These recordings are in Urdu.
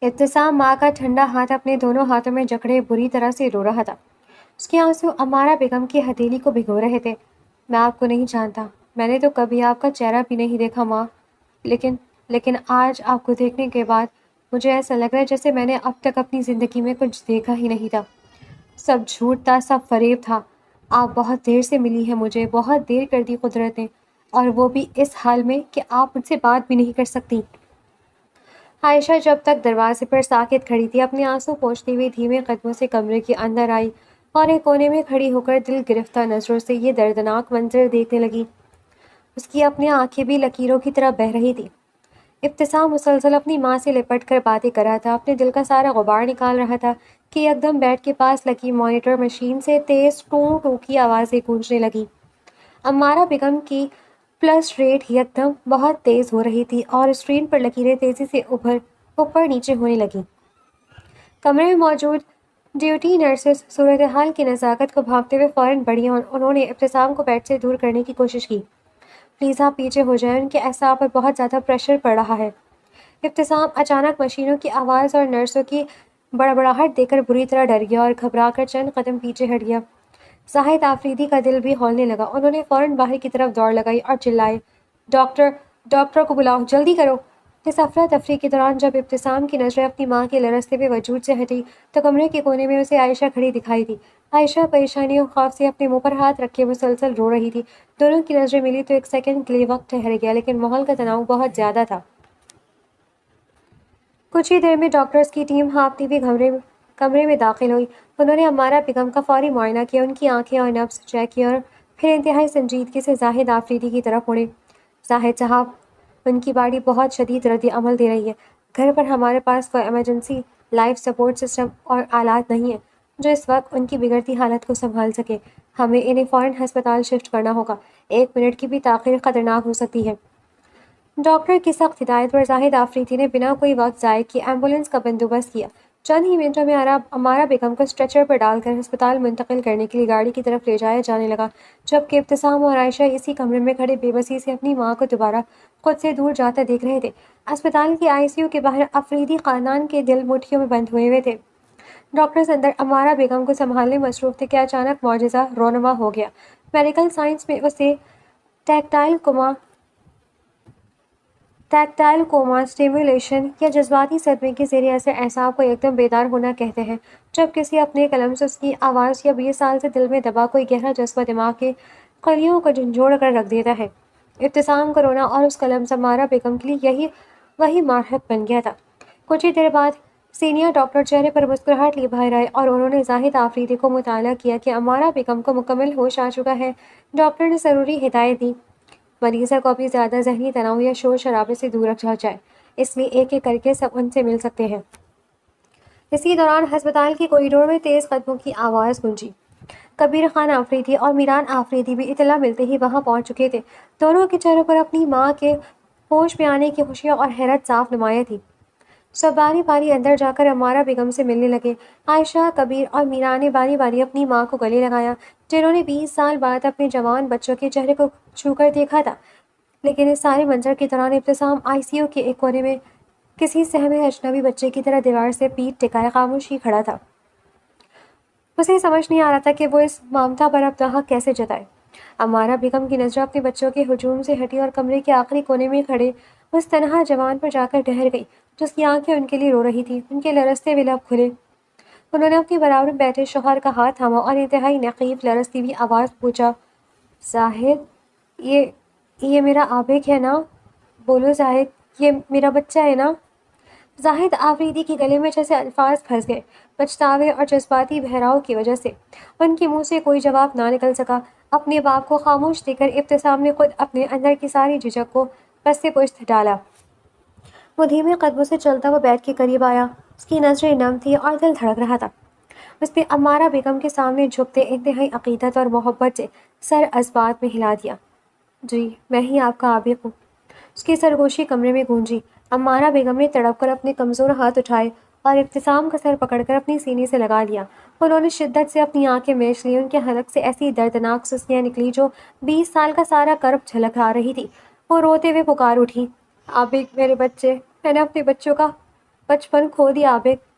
ابتسام ماں کا ٹھنڈا ہاتھ اپنے دونوں ہاتھوں میں جکڑے بری طرح سے رو رہا تھا۔ اس کے آنسو امارا بیگم کی ہتھیلی کو بھگو رہے تھے۔ میں آپ کو نہیں جانتا، میں نے تو کبھی آپ کا چہرہ بھی نہیں دیکھا ماں، لیکن آج آپ کو دیکھنے کے بعد مجھے ایسا لگ رہا ہے جیسے میں نے اب تک اپنی زندگی میں کچھ دیکھا ہی نہیں تھا۔ سب جھوٹ تھا، سب فریب تھا۔ آپ بہت دیر سے ملی ہیں مجھے، بہت دیر کر دی قدرت نے، اور وہ بھی اس حال میں کہ آپ مجھ سے بات بھی نہیں کر سکتی۔ عائشہ جب تک دروازے پر ساکت کھڑی تھی، اپنے آنسو پوچھتی ہوئی دھیمے قدموں سے کمرے کے اندر آئی اور ایک کونے میں کھڑی ہو کر دل گرفتہ نظروں سے یہ دردناک منظر دیکھنے لگی۔ اس کی اپنی آنکھیں بھی لکیروں کی طرح بہہ رہی تھی۔ ابتسام مسلسل اپنی ماں سے لپٹ کر باتیں کر رہا تھا، اپنے دل کا سارا غبار نکال رہا تھا کہ یکدم بیڈ کے پاس لگی مانیٹر مشین سے تیز ٹوں ٹوں کی آوازیں گونجنے لگیں۔ امارا بیگم کی پلس ریٹ یکدم بہت تیز ہو رہی تھی اور اسکرین پر لکیریں تیزی سے اوپر نیچے ہونے لگیں۔ کمرے میں موجود ڈیوٹی نرسز صورتحال کی نزاکت کو بھانپتے ہوئے فوراً بڑھیں اور انہوں نے ابتسام کو بیڈ سے دور کرنے کی کوشش کی۔ پلیز آپ پیچھے ہو جائیں، ان کے اعصاب پر بہت زیادہ پریشر پڑ رہا ہے۔ ابتسام اچانک مشینوں کی آواز اور نرسوں کی بڑبڑاہٹ دیکھ کر بری طرح ڈر گیا اور گھبرا کر چند قدم پیچھے ہٹ گیا۔ زاہد آفریدی کا دل بھی ہولنے لگا۔ انہوں نے فوراً باہر کی طرف دوڑ لگائی اور چلائے، ڈاکٹر کو بلاؤ، جلدی کرو۔ اس افراتفری کے دوران جب ابتسام کی نظریں اپنی ماں کے لرزتے ہوئے وجود سے ہٹی تو کمرے کے کونے میں اسے عائشہ کھڑی دکھائی دی۔ عائشہ پریشانی اور خوف سے اپنے منہ پر ہاتھ رکھے مسلسل رو رہی تھی۔ دونوں کی نظریں ملی تو ایک سیکنڈ کے لیے وقت ٹھہر گیا، لیکن ماحول کا تناؤ بہت زیادہ تھا۔ کچھ ہی دیر میں ڈاکٹرز کی ٹیم ہانپتی ہوئی کمرے میں داخل ہوئی۔ انہوں نے امارا بیگم کا فوری معائنہ کیا، ان کی آنکھیں اور نبض چیک کیا اور پھر انتہائی سنجیدگی سے زاہد آفریدی کی طرف مڑے۔ زاہد صاحب، ان کی باڈی بہت شدید رد عمل دے رہی ہے۔ گھر پر ہمارے پاس کوئی ایمرجنسی لائف سپورٹ سسٹم اور آلات نہیں ہیں جو اس وقت ان کی بگڑتی حالت کو سنبھال سکے۔ ہمیں انہیں فوراً ہسپتال شفٹ کرنا ہوگا۔ 1 منٹ کی بھی تاخیر خطرناک ہو سکتی ہے۔ ڈاکٹر کی سخت ہدایت پر زاہد آفریدی نے بنا کوئی وقت ضائع کیے ایمبولینس کا بندوبست کیا۔ چند ہی منٹوں میں امارا بیگم کو اسٹریچر پر ڈال کر ہسپتال منتقل کرنے کے لیے گاڑی کی طرف لے جایا جانے لگا، جبکہ ابتسام اور عائشہ اسی کمرے میں کھڑے بے بسی سے اپنی ماں کو دوبارہ خود سے دور جاتا دیکھ رہے تھے۔ اسپتال کی ICU کے باہر آفریدی خاندان کے دل مٹھیوں میں بند ہوئے تھے۔ ڈاکٹرز اندر امارا بیگم کو سنبھالنے میں مصروف تھے کہ اچانک معجزہ رونما ہو گیا۔ میڈیکل سائنس میں اسے ٹیکٹائل کوما سٹیمیولیشن یا جذباتی صدمے کے زیر اثر اعصاب کو یکدم بیدار ہونا کہتے ہیں، جب کسی اپنے قلم سے اس کی آواز یا 20 سال سے دل میں دبا کوئی گہرا جذبہ دماغ کے خلیوں کو جھنجھوڑ کر رکھ دیتا ہے۔ ابتسام کا رونا اور اس کا لمس امارا بیگم کے لیے وہی مارحت بن گیا تھا۔ کچھ ہی دیر بعد سینئر ڈاکٹر چہرے پر مسکراہٹ لیے باہر آئے اور انہوں نے زاہد آفریدی کو مطلع کیا کہ امارا بیگم کو مکمل ہوش آ چکا ہے۔ ڈاکٹر نے ضروری ہدایت دی، مریضہ کو ابھی زیادہ ذہنی تناؤ یا شور شرابے سے دور رکھا جائے، اس لیے ایک ایک کر کے سب ان سے مل سکتے ہیں۔ اسی دوران ہسپتال کے کوریڈور میں تیز قدموں کی آواز گونجی۔ کبیر خان آفریدی اور میران آفریدی بھی اطلاع ملتے ہی وہاں پہنچ چکے تھے۔ دونوں کے چہروں پر اپنی ماں کے ہوش میں آنے کی خوشی اور حیرت صاف نمایاں تھی۔ سب باری باری اندر جا کر امارا بیگم سے ملنے لگے۔ عائشہ، کبیر اور میرا نے باری باری اپنی ماں کو گلے لگایا، جنہوں نے 20 سال بعد اپنے جوان بچوں کے چہرے کو چھو کر دیکھا تھا۔ لیکن اس سارے منظر کے دوران ابتسام ICU کے ایک کونے میں کسی سہمے اجنبی بچے کی طرح دیوار سے پیٹھ ٹکائے خاموش ہی کھڑا تھا۔ اسے سمجھ نہیں آ رہا تھا کہ وہ اس ممتا پر اپنا حق کیسے جتائے۔ امارا بیگم کی نظر اپنے بچوں کے ہجوم سے ہٹی اور کمرے کے آخری کونے میں کھڑے اس تنہا جوان پر جا کر ٹھہر گئی جس کی آنکھیں ان کے لیے رو رہی تھیں۔ ان کے لرزتے ہوئے لب کھلے۔ انہوں نے اپنے برابر میں بیٹھے شوہر کا ہاتھ تھاما اور انتہائی نقیب لرزتی ہوئی آواز پوچھا، زاہد، یہ میرا عابق ہے نا؟ بولو زاہد، یہ میرا بچہ ہے نا؟ زاہد آفریدی کے گلے میں جیسے الفاظ پھنس گئے، پچھتاوے اور جذباتی بہراؤ کی وجہ سے۔ ان کے منہ سے کوئی جواب نہ نکل سکا۔ اپنے باپ کو خاموش دیکھ کر ابتسام نے خود اپنے اندر کی ساری جھجک کو پس پشت ڈالا۔ وہ دھیمے قدموں سے چلتا ہوا بیڈ کے قریب آیا۔ اس کی نظریں نم تھیں اور دل دھڑک رہا تھا۔ اس نے امارا بیگم کے سامنے جھکتے انتہائی عقیدت اور محبت سے سر اسبات میں ہلا دیا۔ جی، میں ہی آپ کا عابق ہوں۔ اس کی سرگوشی کمرے میں گونجی۔ امارا بیگم نے تڑپ کر اپنے کمزور ہاتھ اٹھائے اور ابتسام کا سر پکڑ کر اپنی سینے سے لگا لیا۔ انہوں نے شدت سے اپنی آنکھیں میچ لیں۔ ان کے حلق سے ایسی دردناک سسکیاں نکلی جو 20 سال کا سارا کرب جھلک رہی تھی۔ وہ روتے ہوئے پکار اٹھی، عابق، میرے بچے، میں نے اپنے بچوں کا بچپن کھو دیا عابد۔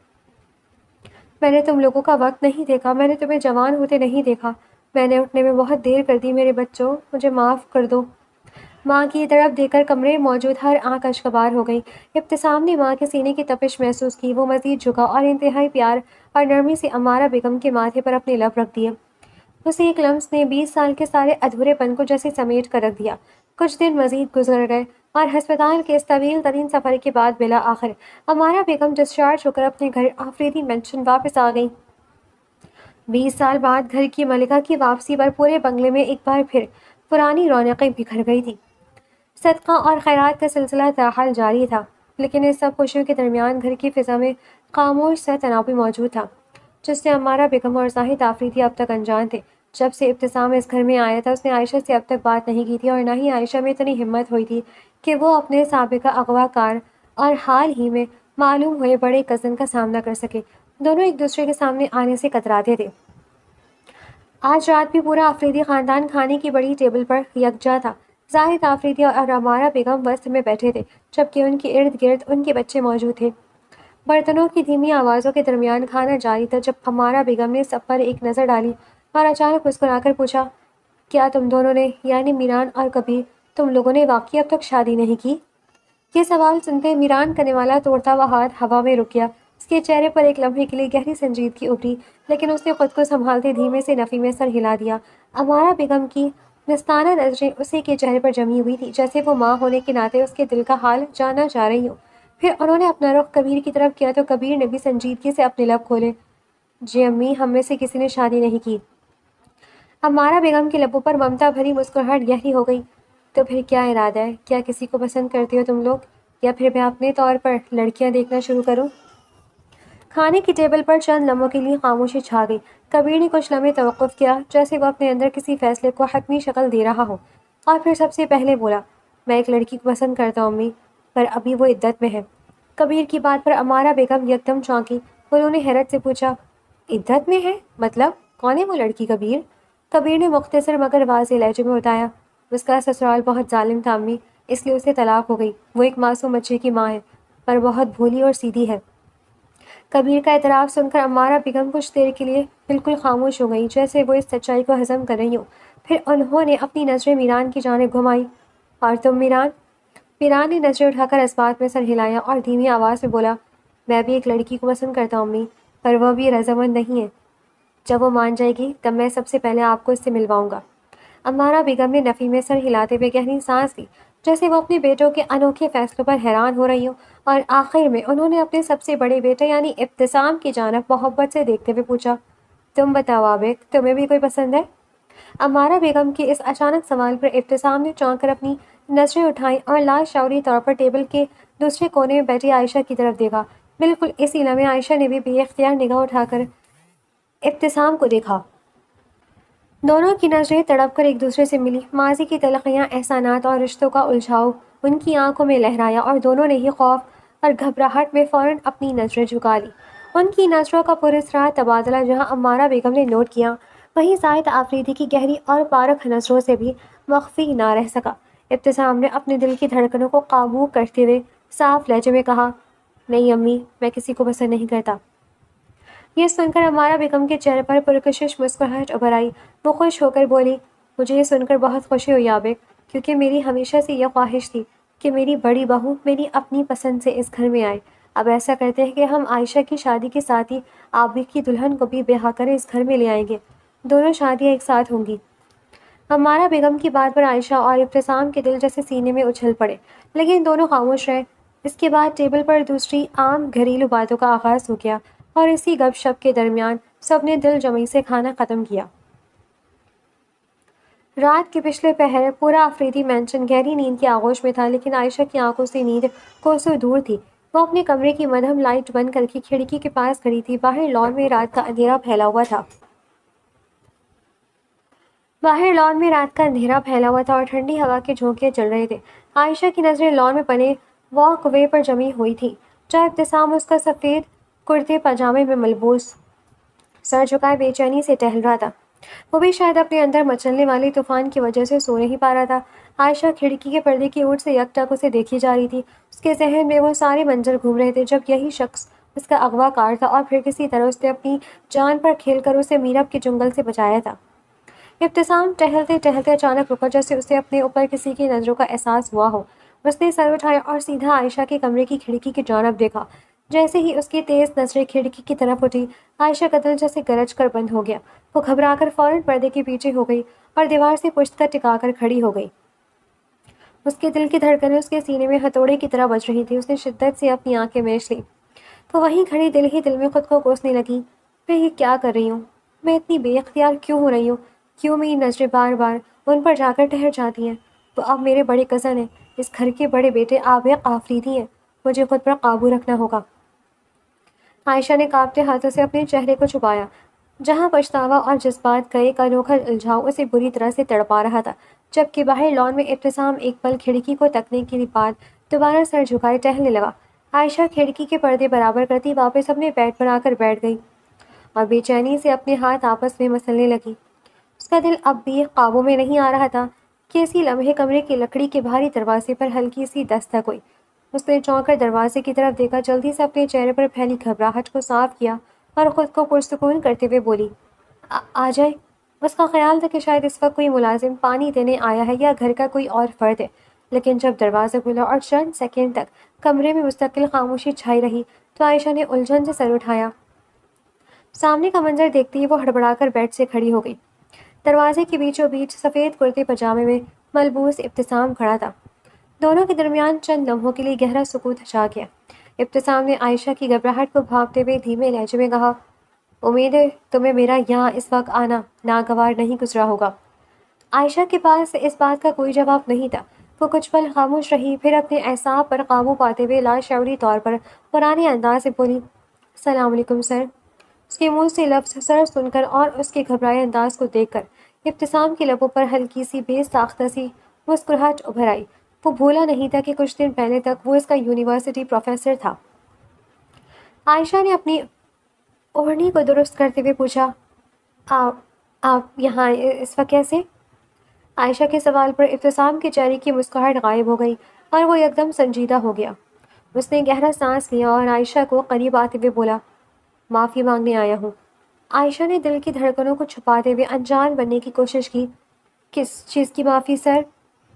میں نے تم لوگوں کا وقت نہیں دیکھا، میں نے تمہیں جوان ہوتے نہیں دیکھا، میں نے اٹھنے میں بہت دیر کر دی میرے بچوں، مجھے معاف کر دو۔ ماں کی طرف دیکھ کر کمرے میں موجود ہر آنکھ اشکبار ہو گئی۔ ابتسام نے ماں کے سینے کی تپش محسوس کی، وہ مزید جھکا اور انتہائی پیار اور نرمی سے عمارہ بیگم کے ماتھے پر اپنے لب رکھ دیے۔ اسے ایک لمس نے 20 سال کے سارے ادھورے پن کو جیسے سمیٹ کر رکھ دیا۔ کچھ دن مزید گزر گئے اور ہسپتال کے اس طویل ترین سفر کے بعد بالآخر عمارہ بیگم ڈسچارج ہو کر اپنے گھر آفریدی مینشن واپس آ گئی۔ 20 سال بعد گھر کی ملکہ کی واپسی پر پورے بنگلے میں ایک بار پھر پرانی رونقیں بکھر گئی تھیں۔ صدقہ اور خیرات کا سلسلہ تاحال جاری تھا، لیکن اس سب خوشیوں کے درمیان گھر کی فضا میں خاموش سا تناؤ بھی موجود تھا جس سے عمارہ بیگم اور زاہد آفریدی اب تک انجان تھے۔ جب سے ابتسام اس گھر میں آیا تھا اس نے عائشہ سے اب تک بات نہیں کی تھی، اور نہ ہی عائشہ میں اتنی ہمت ہوئی تھی کہ وہ اپنے سابقہ اغوا کار اور حال ہی میں معلوم ہوئے بڑے کزن کا سامنا کر سکے۔ دونوں ایک دوسرے کے سامنے آنے سے کتراتے تھے۔ آج رات بھی پورا آفریدی خاندان کھانے کی بڑی ٹیبل پر یکجا تھا۔ زاہد آفریدی اور عمارہ بیگم وسط میں بیٹھے تھے، جبکہ ان کے ارد گرد ان کے بچے موجود تھے۔ برتنوں کی دھیمی آوازوں کے درمیان کھانا جاری تھا جب عمارہ بیگم نے سب پر ایک نظر ڈالی اور اچانک مسکرا کر پوچھا، کیا تم دونوں نے یعنی میران اور کبیر، تم لوگوں نے واقعی اب تک شادی نہیں کی؟ یہ سوال سنتے میران کا نوالا توڑتا ہوا ہاتھ ہوا میں رک گیا۔ اس کے چہرے پر ایک لمحے کے لیے گہری سنجیدگی ابھری، لیکن اس نے خود کو سنبھالتے دھیمے سے نفی میں سر ہلا دیا۔ عمارہ بیگم کی مستانہ نظریں اسی کے چہرے پر جمی ہوئی تھی، جیسے وہ ماں ہونے کے ناطے اس کے دل کا حال جاننا چاہ رہی ہوں۔ پھر انہوں نے اپنا رخ کبیر کی طرف کیا تو کبیر نے بھی سنجیدگی سے اپنے لب کھولے۔ جی امی، ہم میں سے کسی نے شادی نہیں کی۔ عمارہ بیگم کے لبوں پر ممتا بھری مسکراہٹ گہری ہو گئی۔ تو پھر کیا ارادہ ہے؟ کیا کسی کو پسند کرتے ہو تم لوگ، یا پھر میں اپنے طور پر لڑکیاں دیکھنا شروع کروں؟ کھانے کی ٹیبل پر چند لمحوں کے لیے خاموشی چھا گئی۔ کبیر نے کچھ لمحے توقف کیا، جیسے وہ اپنے اندر کسی فیصلے کو حتمی شکل دے رہا ہو، اور پھر سب سے پہلے بولا، میں ایک لڑکی کو پسند کرتا ہوں امی، پر ابھی وہ عدت میں ہے۔ کبیر کی بات پر عمارہ بیگم یکدم چونکی۔ انہوں نے حیرت سے پوچھا، عدت میں ہے؟ مطلب کون ہے وہ لڑکی کبیر؟ کبیر نے مختصر مگر واضح لہجے میں بتایا، اس کا سسرال بہت ظالم تھا امی، اس لیے اسے طلاق ہو گئی۔ وہ ایک معصوم بچے کی ماں ہے، پر بہت بھولی اور سیدھی ہے۔ کبیر کا اعتراف سن کر عمارہ بیگم کچھ دیر کے لیے بالکل خاموش ہو گئی، جیسے وہ اس سچائی کو ہضم کر رہی ہوں۔ پھر انہوں نے اپنی نظریں میران کی جانب گھمائی۔ اور تم میران؟ میران نے نظریں اٹھا کر اس بات میں سر ہلایا اور دھیمی آواز میں بولا، میں بھی ایک لڑکی کو پسند کرتا ہوں امی، پر وہ بھی رضامند نہیں ہے۔ جب وہ مان جائے گی تب میں سب سے پہلے آپ کو اس سے ملواؤں گا۔ عمارہ بیگم نے نفی میں سر ہلاتے ہوئے گہری سانس لی، جیسے وہ اپنے بیٹوں کے انوکھے فیصلوں پر حیران ہو رہی ہوں، اور آخر میں انہوں نے اپنے سب سے بڑے بیٹے یعنی ابتسام کی جانب محبت سے دیکھتے ہوئے پوچھا، تم بتاؤ عابد، تمہیں بھی کوئی پسند ہے؟ عمارہ بیگم کے اس اچانک سوال پر ابتسام نے چونک کر اپنی نظریں اٹھائیں اور لاشعوری طور پر ٹیبل کے دوسرے کونے میں بیٹھی عائشہ کی طرف دیکھا۔ بالکل اسی لمحے عائشہ نے بھی بے اختیار نگاہ اٹھا کر ابتسام کو دیکھا۔ دونوں کی نظریں تڑپ کر ایک دوسرے سے ملی۔ ماضی کی تلخیاں، احسانات اور رشتوں کا الجھاؤ ان کی آنکھوں میں لہرایا، اور دونوں نے ہی خوف اور گھبراہٹ میں فوراً اپنی نظریں جھکا لی۔ ان کی نظروں کا پراسرار تبادلہ جہاں عمارہ بیگم نے نوٹ کیا، وہیں زاہد آفریدی کی گہری اور پارکھ نظروں سے بھی مخفی نہ رہ سکا۔ ابتسام نے اپنے دل کی دھڑکنوں کو قابو کرتے ہوئے صاف لہجے میں کہا، نہیں امی، میں کسی کو پسند نہیں کرتا۔ یہ سن کر عمارہ بیگم کے چہرے پر پرکشش مسکراہٹ ابھر آئی۔ وہ خوش ہو کر بولی، مجھے یہ سن کر بہت خوشی ہوئی عابد، کیونکہ میری ہمیشہ سے یہ خواہش تھی کہ میری بڑی بہو میری اپنی پسند سے اس گھر میں آئے۔ اب ایسا کرتے ہیں کہ ہم عائشہ کی شادی کے ساتھ ہی عابد کی دلہن کو بھی بیاہ کر اس گھر میں لے آئیں گے۔ دونوں شادیاں ایک ساتھ ہوں گی۔ عمارہ بیگم کی بات پر عائشہ اور ابتسام کے دل جیسے سینے میں اچھل پڑے، لیکن دونوں خاموش رہے۔ اس کے بعد ٹیبل پر دوسری عام گھریلو باتوں کا آغاز ہو گیا، اور اسی گپ شپ کے درمیان سب نے دل جمعی سے کھانا ختم کیا۔ رات کے پچھلے پہر پورا آفریدی مینشن گہری نیند کی آغوش میں تھا، لیکن عائشہ کی آنکھوں سے نیند کوسوں دور تھی۔ وہ اپنے کمرے کی مدھم لائٹ بند کر کے کھڑکی کے پاس کھڑی تھی۔ باہر لان میں رات کا اندھیرا پھیلا ہوا تھا۔ اور ٹھنڈی ہوا کے جھونکے چل رہے تھے۔ عائشہ کی نظریں لان میں بنے واک وے پر جمی ہوئی تھیں، جہاں ابتسام اس کا سفید کرتے پاجامے میں ملبوس سر جھکائے بے چینی سے ٹہل رہا تھا۔ وہ بھی شاید اپنے اندر مچلنے والے طوفان کی وجہ سے سو نہیں پا رہا تھا۔ عائشہ کھڑکی کے پردے کی اوٹ سے یک ٹک اسے دیکھی جا رہی تھی۔ اس کے ذہن میں وہ سارے منظر گھوم رہے تھے جب یہی شخص اس کا اغوا کار تھا اور پھر کسی طرح اس نے اپنی جان پر کھیل کر اسے میرب کے جنگل سے بچایا تھا۔ ابتسام ٹہلتے ٹہلتے اچانک رکا جیسے اسے اپنے اوپر کسی کی نظروں کا احساس ہوا ہو۔ اس نے سر اٹھایا اور سیدھا عائشہ کے کمرے کی کھڑکی کی جانب دیکھا۔ جیسے ہی اس کی تیز نظریں کھڑکی کی طرف اٹھی، عائشہ کا دل جیسے گرج کر بند ہو گیا۔ وہ گھبرا کر فوراً پردے کے پیچھے ہو گئی اور دیوار سے پشت کر ٹکا کر کھڑی ہو گئی۔ اس کے دل کی دھڑکنیں اس کے سینے میں ہتھوڑے کی طرح بج رہی تھی۔ اس نے شدت سے اپنی آنکھیں میچ لی۔ وہ وہیں کھڑی دل ہی دل میں خود کو کوسنے لگی۔ میں یہ کیا کر رہی ہوں؟ میں اتنی بے اختیار کیوں ہو رہی ہوں؟ کیوں میری نظریں بار بار ان پر جا کر ٹھہر جاتی ہیں؟ وہ اب میرے بڑے کزن ہیں، اس گھر کے بڑے بیٹے عابق آفریدی ہیں۔ مجھے خود پر قابو رکھنا ہوگا۔ عائشہ نے کانپتے ہاتھوں سے اپنے چہرے کو چھپایا، جہاں پچھتاوا اور جذبات کا ایک انوکھا الجھاؤ اسے بری طرح سے تڑپا رہا تھا۔ جبکہ باہر لان میں ابتسام ایک پل کھڑکی کو تکنے کے بعد دوبارہ سر جھکائے ٹہلنے لگا۔ عائشہ کھڑکی کے پردے برابر کرتی واپس اپنے بیڈ پر آ کر بیٹھ گئی اور بے چینی سے اپنے ہاتھ آپس میں مسلنے لگی۔ اس کا دل اب بھی قابو میں نہیں آ رہا تھا کہ اسی لمحے کمرے کی لکڑی کے بھاری دروازے پر ہلکی سی دستک ہوئی۔ اس نے چونک کر دروازے کی طرف دیکھا، جلدی سے اپنے چہرے پر پھیلی گھبراہٹ کو صاف کیا اور خود کو پرسکون کرتے ہوئے بولی، آ جائے۔ اس کا خیال تھا کہ شاید اس وقت کوئی ملازم پانی دینے آیا ہے یا گھر کا کوئی اور فرد ہے، لیکن جب دروازہ کھلا اور چند سیکنڈ تک کمرے میں مستقل خاموشی چھائی رہی تو عائشہ نے الجھن سے سر اٹھایا۔ سامنے کا منظر دیکھتے ہی وہ ہڑبڑا کر بیڈ سے کھڑی ہو گئی۔ دروازے کے بیچوں بیچ سفید کرتے پاجامے میں ملبوس ابتسام کھڑا تھا۔ دونوں کے درمیان چند لمحوں کے لیے گہرا سکوت چھا گیا۔ ابتسام نے عائشہ کی گھبراہٹ کو بھانپتے ہوئے دھیمے لہجے میں کہا، امید ہے تمہیں میرا یہاں اس وقت آنا ناگوار نہیں گزرا ہوگا۔ عائشہ کے پاس اس بات کا کوئی جواب نہیں تھا۔ وہ کچھ پل خاموش رہی، پھر اپنے اعصاب پر قابو پاتے ہوئے لاشعوری طور پر پرانے انداز سے بولی، السلام علیکم سر۔ اس کے منہ سے لفظ سر سن کر اور اس کے گھبرائے انداز کو دیکھ کر ابتسام کے لبوں پر ہلکی سی بے ساختہ سی مسکراہٹ ابھر آئی۔ وہ بھولا نہیں تھا کہ کچھ دن پہلے تک وہ اس کا یونیورسٹی پروفیسر تھا۔ عائشہ نے اپنی اوڑھنی کو درست کرتے ہوئے پوچھا، آپ یہاں اس وقت کیسے؟ عائشہ کے سوال پر ابتسام کے چہرے کی مسکراہٹ غائب ہو گئی اور وہ یکدم سنجیدہ ہو گیا۔ اس نے گہرا سانس لیا اور عائشہ کو قریب آتے ہوئے بولا، معافی مانگنے آیا ہوں۔ عائشہ نے دل کی دھڑکنوں کو چھپاتے ہوئے انجان بننے کی کوشش کی۔ کس چیز کی معافی سر؟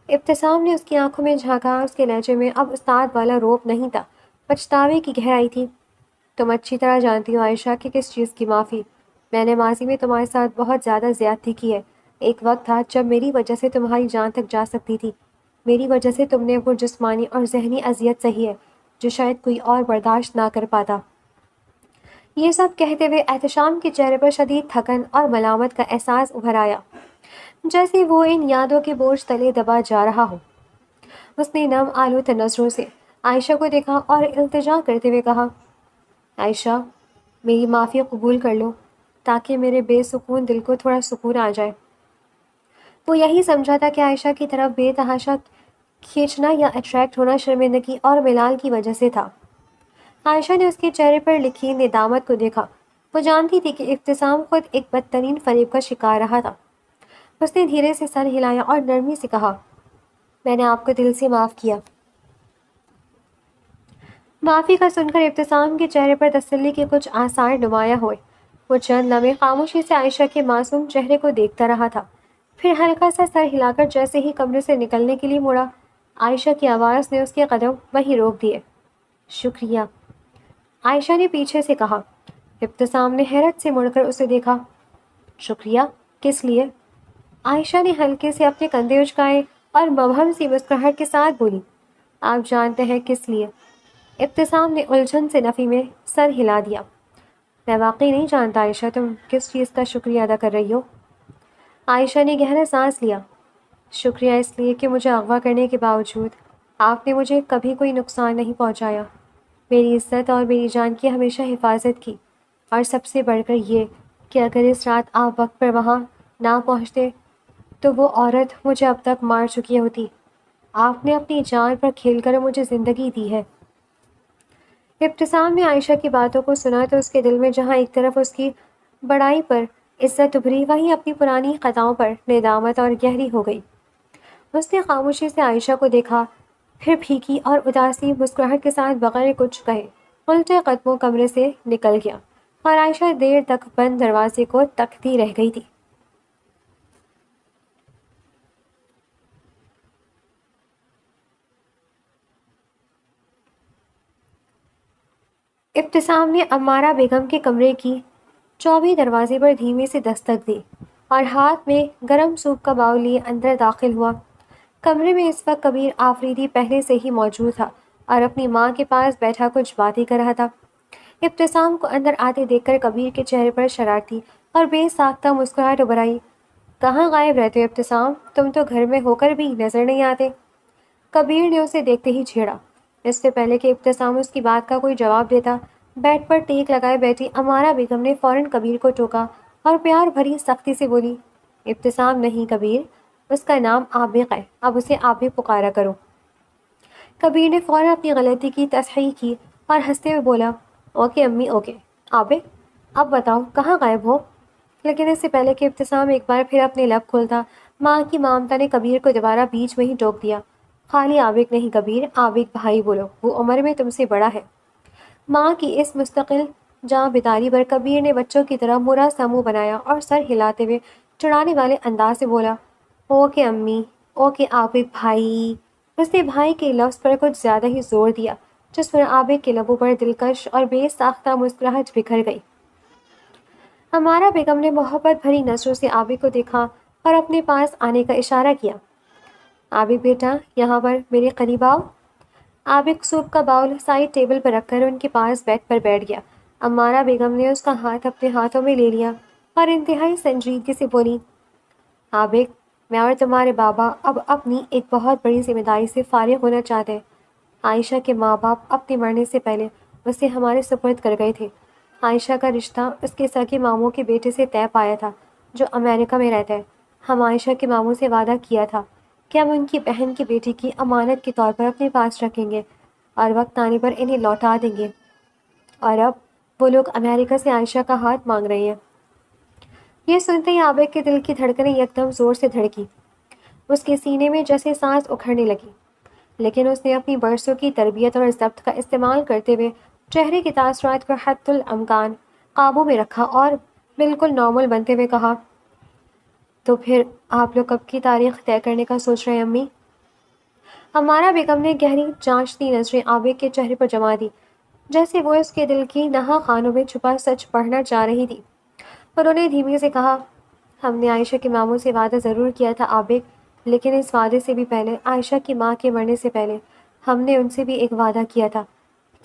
ابتسام نے اس کی آنکھوں میں جھانکا۔ اس کے لہجے میں اب استاد والا روپ نہیں تھا، پچھتاوے کی گہرائی تھی۔ تم اچھی طرح جانتی ہو عائشہ کہ کس چیز کی معافی۔ میں نے ماضی میں تمہارے ساتھ بہت زیادہ زیادتی کی ہے۔ ایک وقت تھا جب میری وجہ سے تمہاری جان تک جا سکتی تھی۔ میری وجہ سے تم نے وہ جسمانی اور ذہنی اذیت سہی ہے جو شاید کوئی اور برداشت نہ کر پاتا۔ یہ سب کہتے ہوئے احتشام کے چہرے پر شدید تھکن اور ملامت کا احساس ابھر آیا، جیسے وہ ان یادوں کے بوجھ تلے دبا جا رہا ہو۔ اس نے نم آلود نظروں سے عائشہ کو دیکھا اور التجا کرتے ہوئے کہا، عائشہ میری معافی قبول کر لو تاکہ میرے بے سکون دل کو تھوڑا سکون آ جائے۔ وہ یہی سمجھا تھا کہ عائشہ کی طرف بے تحاشا کھینچنا یا اٹریکٹ ہونا شرمندگی اور ملال کی وجہ سے تھا۔ عائشہ نے اس کے چہرے پر لکھی ندامت کو دیکھا۔ وہ جانتی تھی کہ ابتسام خود ایک بدترین فریب کا شکار رہا تھا۔ اس نے دھیرے سے سر ہلایا اور نرمی سے کہا، میں نے آپ کو دل سے معاف کیا۔ معافی کا سن کر ابتسام کے چہرے پر تسلی کے کچھ آثار نمایاں ہوئے۔ وہ چند لمحے خاموشی سے عائشہ کے معصوم چہرے کو دیکھتا رہا تھا، پھر ہلکا سا سر ہلا کر جیسے ہی کمرے سے نکلنے کے لیے مڑا، عائشہ کی آواز نے اس کے قدم وہیں روک دیے۔ شکریہ، عائشہ نے پیچھے سے کہا۔ ابتسام نے حیرت سے مڑ کر اسے دیکھا۔ شکریہ کس لیے؟ عائشہ نے ہلکے سے اپنے کندھے اچکائے اور مبہم سی مسکراہٹ کے ساتھ بولی، آپ جانتے ہیں کس لیے؟ ابتسام نے الجھن سے نفی میں سر ہلا دیا۔ میں واقعی نہیں جانتا عائشہ، تم کس چیز کا شکریہ ادا کر رہی ہو؟ عائشہ نے گہرا سانس لیا۔ شکریہ اس لیے کہ مجھے اغوا کرنے کے باوجود آپ نے مجھے کبھی کوئی نقصان نہیں پہنچایا، میری عزت اور میری جان کی ہمیشہ حفاظت کی، اور سب سے بڑھ کر یہ کہ اگر اس رات آپ وقت پر وہاں نہ پہنچتے تو وہ عورت مجھے اب تک مار چکی ہوتی۔ آپ نے اپنی جان پر کھیل کر مجھے زندگی دی ہے۔ ابتسام نے عائشہ کی باتوں کو سنا تو اس کے دل میں جہاں ایک طرف اس کی بڑائی پر عزت ابھری، وہیں اپنی پرانی خطاؤں پر ندامت اور گہری ہو گئی۔ اس نے خاموشی سے عائشہ کو دیکھا، پھر پھیکی اور اداسی مسکراہٹ کے ساتھ بغیر کچھ کہے الٹے قدموں کمرے سے نکل گیا، اور عائشہ دیر تک بند دروازے کو تکتی رہ گئی تھی۔ ابتسام نے عمارہ بیگم کے کمرے کی چوبی دروازے پر دھیمے سے دستک دی اور ہاتھ میں گرم سوپ کا باؤل لیے اندر داخل ہوا۔ کمرے میں اس وقت کبیر آفریدی پہلے سے ہی موجود تھا اور اپنی ماں کے پاس بیٹھا کچھ باتیں کر رہا تھا۔ ابتسام کو اندر آتے دیکھ کر کبیر کے چہرے پر شرارتی اور بے ساختہ مسکراہٹ ابھر آئی۔ کہاں غائب رہتے ہو ابتسام؟ تم تو گھر میں ہو کر بھی نظر نہیں آتے۔ کبیر نے اسے دیکھتے ہی چھیڑا۔ اس سے پہلے کہ ابتسام اس کی بات کا کوئی جواب دیتا، بیڈ پر ٹیک لگائے بیٹھی عمارہ بیگم نے فوراً کبیر کو ٹوکا اور پیار بھری سختی سے بولی، ابتسام نہیں کبیر، اس کا نام عابق ہے، اب اسے عابق پکارا کرو۔ کبیر نے فوراً اپنی غلطی کی تصحیح کی اور ہنستے ہوئے بولا، اوکے امی اوکے، عابق، اب بتاؤ کہاں غائب ہو؟ لیکن اس سے پہلے کہ ابتسام ایک بار پھر اپنے لب کھولتا، ماں کی مامتا نے کبیر کو دوبارہ بیچ میں ہی ٹوک دیا، خالی عابق نہیں کبیر، عابق بھائی بولو، وہ عمر میں تم سے بڑا ہے۔ ماں کی اس مستقل جاں بداری پر کبیر نے بچوں کی طرح مرا سا منہ بنایا اور سر ہلاتے ہوئے چڑھانے والے انداز سے بولا، اوکے امی، اوکے عابق بھائی۔ اس نے بھائی کے لفظ پر کچھ زیادہ ہی زور دیا، جس پر عابق کے لبوں پر دلکش اور بے ساختہ مسکراہٹ بکھر گئی۔ ہمارا بیگم نے محبت بھری نظروں سے عابق کو دیکھا اور اپنے پاس آنے کا اشارہ کیا۔ عابق بیٹا، یہاں پر میرے قریب آؤ۔ عابق سوپ کا باؤل سائڈ ٹیبل پر رکھ کر ان کے پاس بیڈ پر بیٹھ گیا۔ عمارہ بیگم نے اس کا ہاتھ اپنے ہاتھوں میں لے لیا اور انتہائی سنجیدگی سے بولی، عابق، میں اور تمہارے بابا اب اپنی ایک بہت بڑی ذمہ داری سے فارغ ہونا چاہتے ہیں۔ عائشہ کے ماں باپ اپنے مرنے سے پہلے اسے ہمارے سپرد کر گئے تھے۔ عائشہ کا رشتہ اس کے سگے ماموں کے بیٹے سے طے پایا تھا جو امریکہ میں رہتا ہے۔ ہم عائشہ کے ماموں سے وعدہ کیا تھا کہ ہم ان کی بہن کی بیٹی کی امانت کے طور پر اپنے پاس رکھیں گے اور وقت آنے پر انہیں لوٹا دیں گے، اور اب وہ لوگ امریکہ سے عائشہ کا ہاتھ مانگ رہے ہیں۔ یہ سنتے ہی عابق کے دل کی دھڑکنیں یکدم زور سے دھڑکی، اس کے سینے میں جیسے سانس اکھڑنے لگی، لیکن اس نے اپنی برسوں کی تربیت اور ضبط کا استعمال کرتے ہوئے چہرے کے تاثرات کو حد الامکان قابو میں رکھا اور بالکل نارمل بنتے ہوئے کہا، تو پھر آپ لوگ کب کی تاریخ طے کرنے کا سوچ رہے ہیں امی؟ ہمارا بیگم نے گہری جانچتی نظریں عابق کے چہرے پر جما دی، جیسے وہ اس کے دل کی نہا خانوں میں چھپا سچ پڑھنا چاہ رہی تھی۔ انہوں نے دھیمی سے کہا، ہم نے عائشہ کے ماموں سے وعدہ ضرور کیا تھا عابق، لیکن اس وعدے سے بھی پہلے، عائشہ کی ماں کے مرنے سے پہلے، ہم نے ان سے بھی ایک وعدہ کیا تھا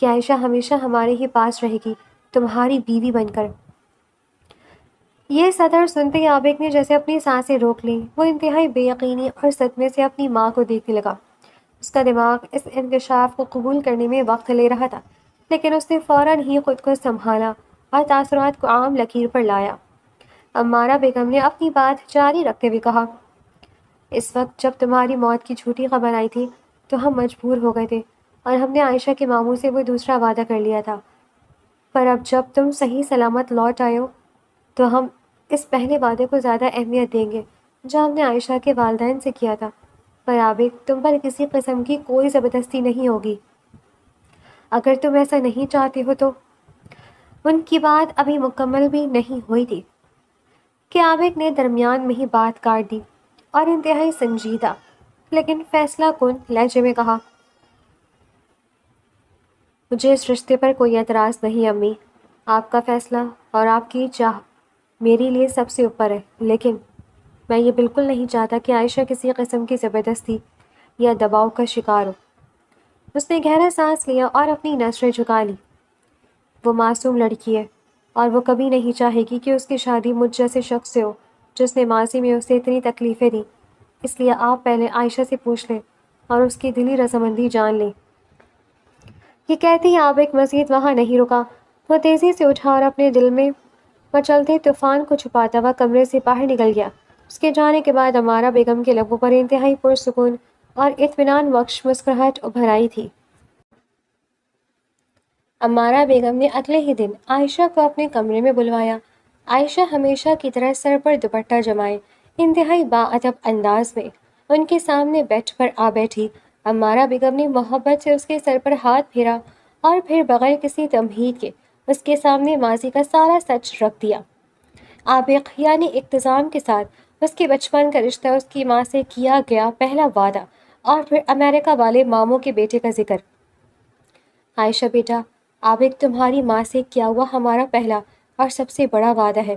کہ عائشہ ہمیشہ ہمارے ہی پاس رہے گی، تمہاری بیوی بن کر۔ یہ صدر سنتے ہی عابق نے جیسے اپنی سانسیں روک لیں۔ وہ انتہائی بے یقینی اور صدمے سے اپنی ماں کو دیکھنے لگا۔ اس کا دماغ اس انکشاف کو قبول کرنے میں وقت لے رہا تھا، لیکن اس نے فوراً ہی خود کو سنبھالا اور تاثرات کو عام لکیر پر لایا۔ عمارہ بیگم نے اپنی بات جاری رکھتے ہوئے کہا، اس وقت جب تمہاری موت کی جھوٹی خبر آئی تھی تو ہم مجبور ہو گئے تھے اور ہم نے عائشہ کے ماموں سے وہ دوسرا وعدہ کر لیا تھا، پر اب جب تم صحیح سلامت لوٹ آئے ہو تو ہم اس پہلے وعدے کو زیادہ اہمیت دیں گے جو ہم نے عائشہ کے والدین سے کیا تھا۔ پر عابق، تم پر کسی قسم کی کوئی زبردستی نہیں ہوگی، اگر تم ایسا نہیں چاہتے ہو تو۔ ان کی بات ابھی مکمل بھی نہیں ہوئی تھی کہ عابق نے درمیان میں ہی بات کاٹ دی اور انتہائی سنجیدہ لیکن فیصلہ کن لہجے میں کہا، مجھے اس رشتے پر کوئی اعتراض نہیں امی، آپ کا فیصلہ اور آپ کی چاہ میرے لیے سب سے اوپر ہے، لیکن میں یہ بالکل نہیں چاہتا کہ عائشہ کسی قسم کی زبردستی یا دباؤ کا شکار ہو۔ اس نے گہرا سانس لیا اور اپنی نظریں جھکا لی۔ وہ معصوم لڑکی ہے اور وہ کبھی نہیں چاہے گی کہ اس کی شادی مجھ جیسے شخص سے ہو جس نے ماضی میں اسے اتنی تکلیفیں دیں، اس لیے آپ پہلے عائشہ سے پوچھ لیں اور اس کی دلی رضامندی جان لیں۔ یہ کہتے ہی عابق مزید وہاں نہیں رکا۔ وہ تیزی سے اٹھا اور اپنے دل میں مچلتے طوفان کو چھپاتا ہوا کمرے سے باہر نکل گیا۔ اس کے جانے کے بعد عمارہ بیگم کے لبوں پر انتہائی پرسکون اور اطمینان بخش مسکراہٹ ابھر آئی تھی۔ عمارہ بیگم نے اگلے ہی دن عائشہ کو اپنے کمرے میں بلوایا عائشہ ہمیشہ کی طرح سر پر دوپٹہ جمائے انتہائی باادب انداز میں ان کے سامنے بیٹھ پر آ بیٹھی۔ عمارہ بیگم نے محبت سے اس کے سر پر ہاتھ پھیرا اور پھر بغیر کسی تمہید کے اس کے سامنے ماضی کا سارا سچ رکھ دیا۔ عابق یعنی اقتسام کے ساتھ اس کے بچپن کا رشتہ، اس کی ماں سے کیا گیا پہلا وعدہ اور پھر امریکہ والے ماموں کے بیٹے کا ذکر۔ عائشہ بیٹا، عابق تمہاری ماں سے کیا ہوا ہمارا پہلا اور سب سے بڑا وعدہ ہے۔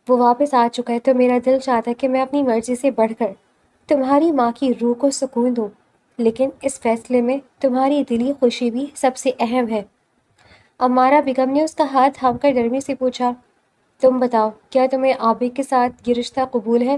وہ واپس آ چکا ہے تو میرا دل چاہتا ہے کہ میں اپنی مرضی سے بڑھ کر تمہاری ماں کی روح کو سکون دوں، لیکن اس فیصلے میں تمہاری دلی خوشی بھی سب سے اہم ہے۔ عمارہ بیگم نے اس کا ہاتھ تھام کر نرمی سے پوچھا، تم بتاؤ کیا تمہیں عابق کے ساتھ یہ رشتہ قبول ہے؟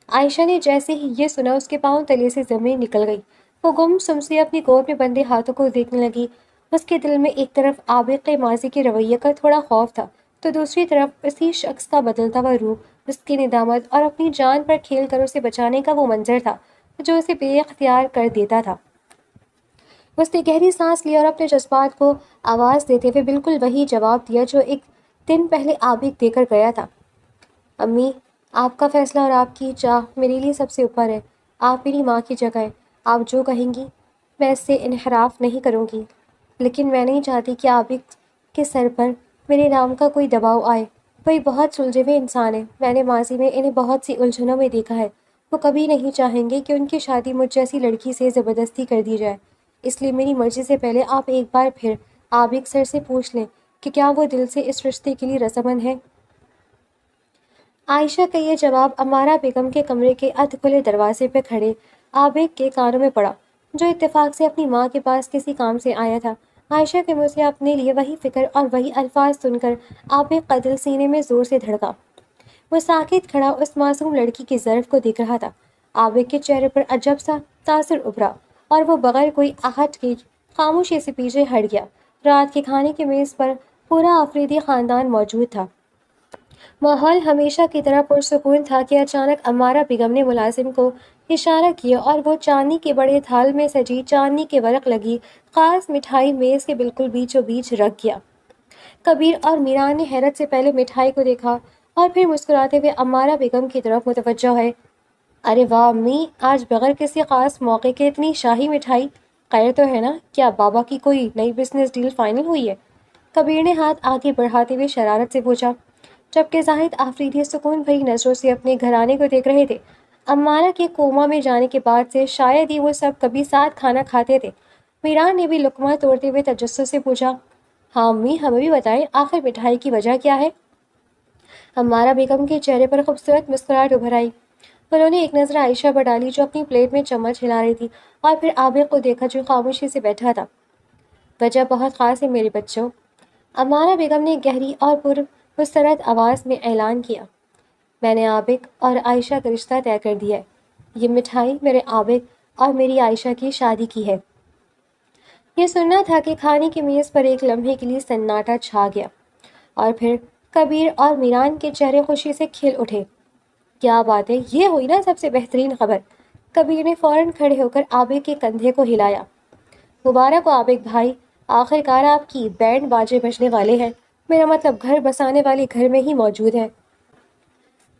عائشہ نے جیسے ہی یہ سنا اس کے پاؤں تلے سے زمین نکل گئی۔ وہ گم سم سے اپنی گود میں بندے ہاتھوں کو دیکھنے لگی۔ اس کے دل میں ایک طرف عابق کے ماضی کے رویے کا تھوڑا خوف تھا تو دوسری طرف اسی شخص کا بدلتا ہوا روح، اس کی ندامت اور اپنی جان پر کھیل کر اسے بچانے کا وہ منظر تھا جو اسے بے اختیار کر دیتا تھا۔ اس نے گہری سانس لی اور اپنے جذبات کو آواز دیتے ہوئے بالکل وہی جواب دیا جو ایک دن پہلے عابق دے کر گیا تھا۔ امی، آپ کا فیصلہ اور آپ کی چاہ میرے لیے سب سے اوپر ہے۔ آپ میری ماں کی جگہ ہیں، آپ جو کہیں گی میں اس سے انحراف نہیں کروں گی، لیکن میں نہیں چاہتی کہ عابق کے سر پر میرے نام کا کوئی دباؤ آئے۔ وہ ایک بہت سلجھے ہوئے انسان ہے، میں نے ماضی میں انہیں بہت سی الجھنوں میں دیکھا ہے۔ وہ کبھی نہیں چاہیں گے کہ ان کی شادی مجھ جیسی لڑکی سے زبردستی کر دی جائے، اس لیے میری مرضی سے پہلے آپ ایک بار پھر عابق سر سے پوچھ لیں کہ کیا وہ دل سے اس رشتے کے لیے رضامند ہے۔ عائشہ کا یہ جواب عمارہ بیگم کے کمرے کے ادھ کھلے دروازے پہ کھڑے عابق کے کانوں میں پڑا، جو اتفاق سے اپنی ماں کے پاس کسی کام سے آیا تھا۔ عائشہ کے منہ سے اپنے لیے وہی فکر اور وہی الفاظ سن کر عابق کا دل سینے میں زور سے دھڑکا۔ وہ ساکت کھڑا اس معصوم لڑکی کی ظرف کو دیکھ رہا تھا۔ عابق کے چہرے پر عجب سا تاثر ابھرا اور وہ بغیر کوئی آہٹ کے خاموشی سے پیچھے ہٹ گیا۔ رات کے کھانے کی میز پر پورا آفریدی خاندان موجود تھا۔ ماحول ہمیشہ کی طرح پرسکون تھا کہ اچانک عمارہ بیگم نے ملازم کو اشارہ کیا اور وہ چاندنی کے بڑے تھال میں سجی چاندنی کے ورق لگی خاص مٹھائی میز کے بالکل بیچوں بیچ رکھ گیا۔ کبیر اور میران نے حیرت سے پہلے مٹھائی کو دیکھا اور پھر مسکراتے ہوئے عمارہ بیگم کی طرف متوجہ ہے۔ ارے واہ امی، آج بغیر کسی خاص موقع کے اتنی شاہی مٹھائی، خیر تو ہے نا؟ کیا بابا کی کوئی نئی بزنس ڈیل فائنل ہوئی ہے؟ کبیر نے ہاتھ آگے بڑھاتے ہوئے شرارت سے پوچھا، جبکہ زاہد آفریدی سکون بھری نظروں سے اپنے گھرانے کو دیکھ رہے تھے۔ عمارہ کے کوما میں جانے کے بعد سے شاید ہی وہ سب کبھی ساتھ کھانا کھاتے تھے۔ میران نے بھی لقمہ توڑتے ہوئے تجسس سے پوچھا، ہاں امی، ہمیں بھی بتائیں آخر مٹھائی کی وجہ کیا ہے؟ عمارہ بیگم کے چہرے پر خوبصورت مسکراہٹ ابھر آئی۔ انہوں نے ایک نظر عائشہ پر ڈالی جو اپنی پلیٹ میں چمچ ہلا رہی تھی، اور پھر عابق کو دیکھا جو خاموشی سے بیٹھا تھا۔ وجہ بہت خاص ہے میرے بچوں، عمارہ بیگم نے گہری اور مسترد آواز میں اعلان کیا، میں نے عابق اور عائشہ کا رشتہ طے کر دیا ہے۔ یہ مٹھائی میرے عابق اور میری عائشہ کی شادی کی ہے۔ یہ سننا تھا کہ کھانے کی میز پر ایک لمحے کے لیے سناٹا چھا گیا، اور پھر کبیر اور میران کے چہرے خوشی سے کھل اٹھے۔ کیا بات ہے، یہ ہوئی نا سب سے بہترین خبر۔ کبیر نے فوراً کھڑے ہو کر عابق کے کندھے کو ہلایا۔ مبارک ہو عابق بھائی، آخر کار آپ کی بینڈ باجے بجنے والے ہیں، میرا مطلب گھر بسانے والے گھر میں ہی موجود ہے۔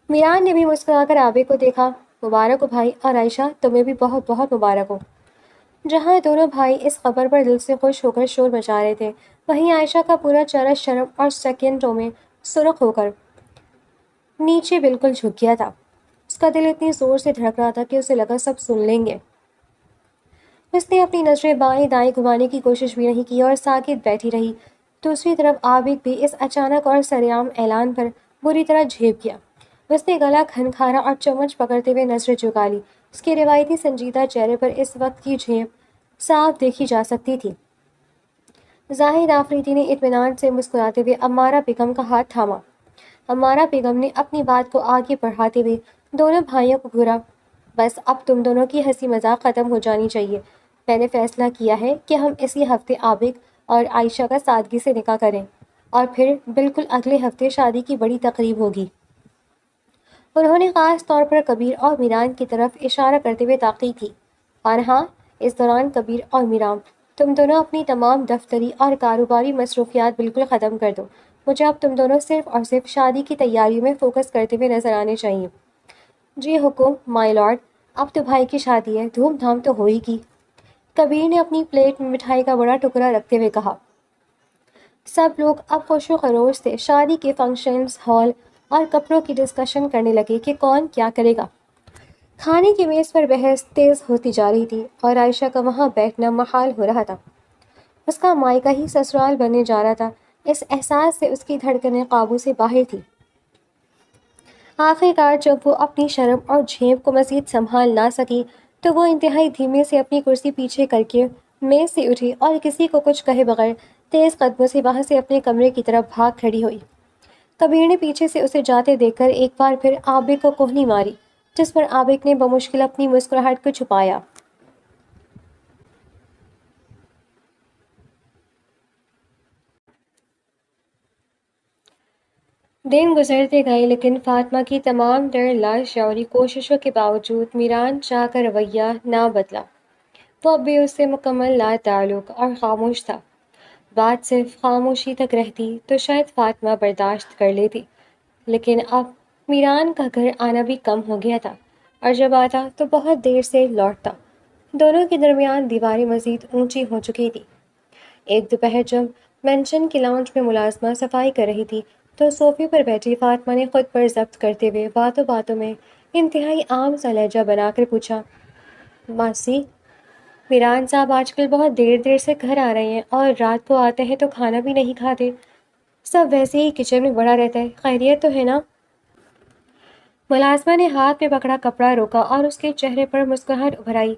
میران نے بھی مسکرا کر عابق کو دیکھا۔ مبارک ہو بھائی، اور عائشہ تمہیں بھی بہت بہت مبارک ہو۔ جہاں دونوں بھائی اس خبر پر دل سے خوش ہو کر شور مچا رہے تھے، وہیں عائشہ کا پورا چہرہ شرم اور سیکنڈوں میں سرخ ہو کر نیچے بالکل جھک گیا تھا۔ اس کا دل اتنی زور سے دھڑک رہا تھا کہ اسے لگا سب سن لیں گے۔ اس نے اپنی نظریں بائیں دائیں گھمانے کی کوشش بھی نہیں کی اور ساکت بیٹھی رہی۔ دوسری طرف عابق بھی اس اچانک اور سرعام اعلان پر بری طرح جھیپ گیا۔ اس نے گلا کھنکھارا اور چمچ پکڑتے ہوئے نظریں جھکا لی۔ اس کے روایتی سنجیدہ چہرے پر اس وقت کی جھیپ صاف دیکھی جا سکتی تھی۔ زاہد آفریدی نے اطمینان سے مسکراتے ہوئے عمارہ بیگم کا ہاتھ تھاما۔ عمارہ بیگم نے اپنی بات کو آگے بڑھاتے ہوئے دونوں بھائیوں کو گھورا، بس اب تم دونوں کی ہنسی مذاق ختم ہو جانی چاہیے۔ میں نے فیصلہ کیا ہے کہ ہم اسی ہفتے عابق اور عائشہ کا سادگی سے نکاح کریں، اور پھر بالکل اگلے ہفتے شادی کی بڑی تقریب ہوگی۔ انہوں نے خاص طور پر کبیر اور میران کی طرف اشارہ کرتے ہوئے تاکید کی، اور ہاں، اس دوران کبیر اور میران، تم دونوں اپنی تمام دفتری اور کاروباری مصروفیات بالکل ختم کر دو۔ مجھے اب تم دونوں صرف اور صرف شادی کی تیاریوں میں فوکس کرتے ہوئے نظر آنے چاہیے۔ جی حکم مائی لارڈ، اب تو بھائی کی شادی ہے، دھوم دھام تو ہوئے گی، کبیر نے اپنی پلیٹ میں مٹھائی کا بڑا ٹکڑا رکھتے ہوئے کہا۔ سب لوگ اب خوش و خروش سے شادی کے فنکشنز ہال اور کپڑوں کی ڈسکشن کرنے لگے کہ کون کیا کرے گا۔ کھانے کی میز پر بحث تیز ہوتی جا رہی تھی اور عائشہ کا وہاں بیٹھنا محال ہو رہا تھا۔ اس کا مائکہ ہی سسرال بننے جا رہا تھا، اس احساس سے اس کی دھڑکنیں قابو سے باہر تھی۔ آخر کار جب وہ اپنی شرم اور جھیب کو مزید سنبھال نہ سکی تو وہ انتہائی دھیمے سے اپنی کرسی پیچھے کر کے میز سے اٹھی اور کسی کو کچھ کہے بغیر تیز قدموں سے وہاں سے اپنے کمرے کی طرف بھاگ کھڑی ہوئی۔ کبیر نے پیچھے سے اسے جاتے دیکھ کر ایک بار پھر عابد کو کوہنی ماری، جس پر عابد نے بمشکل اپنی مسکراہٹ کو چھپایا۔ دن گزرتے گئے لیکن فاطمہ کی تمام تر لاشعوری کوششوں کے باوجود میران شاہ کا رویہ نہ بدلا۔ وہ اب بھی اس سے مکمل لا تعلق اور خاموش تھا۔ بات صرف خاموشی تک رہتی تو شاید فاطمہ برداشت کر لیتی، لیکن اب میران کا گھر آنا بھی کم ہو گیا تھا، اور جب آتا تو بہت دیر سے لوٹتا۔ دونوں کے درمیان دیواریں مزید اونچی ہو چکی تھی۔ ایک دوپہر جب مینشن کی لاؤنج میں ملازمہ صفائی کر رہی تھی تو صوفے پر بیٹھی فاطمہ نے خود پر ضبط کرتے ہوئے باتوں باتوں میں انتہائی عام سا لہجہ بنا کر پوچھا، ماسی، میران صاحب آج کل بہت دیر دیر سے گھر آ رہے ہیں اور رات کو آتے ہیں تو کھانا بھی نہیں کھاتے، سب ویسے ہی کچن میں بڑا رہتا ہے، خیریت تو ہے نا؟ ملازمہ نے ہاتھ میں پکڑا کپڑا روکا اور اس کے چہرے پر مسکراہٹ ابھر آئی۔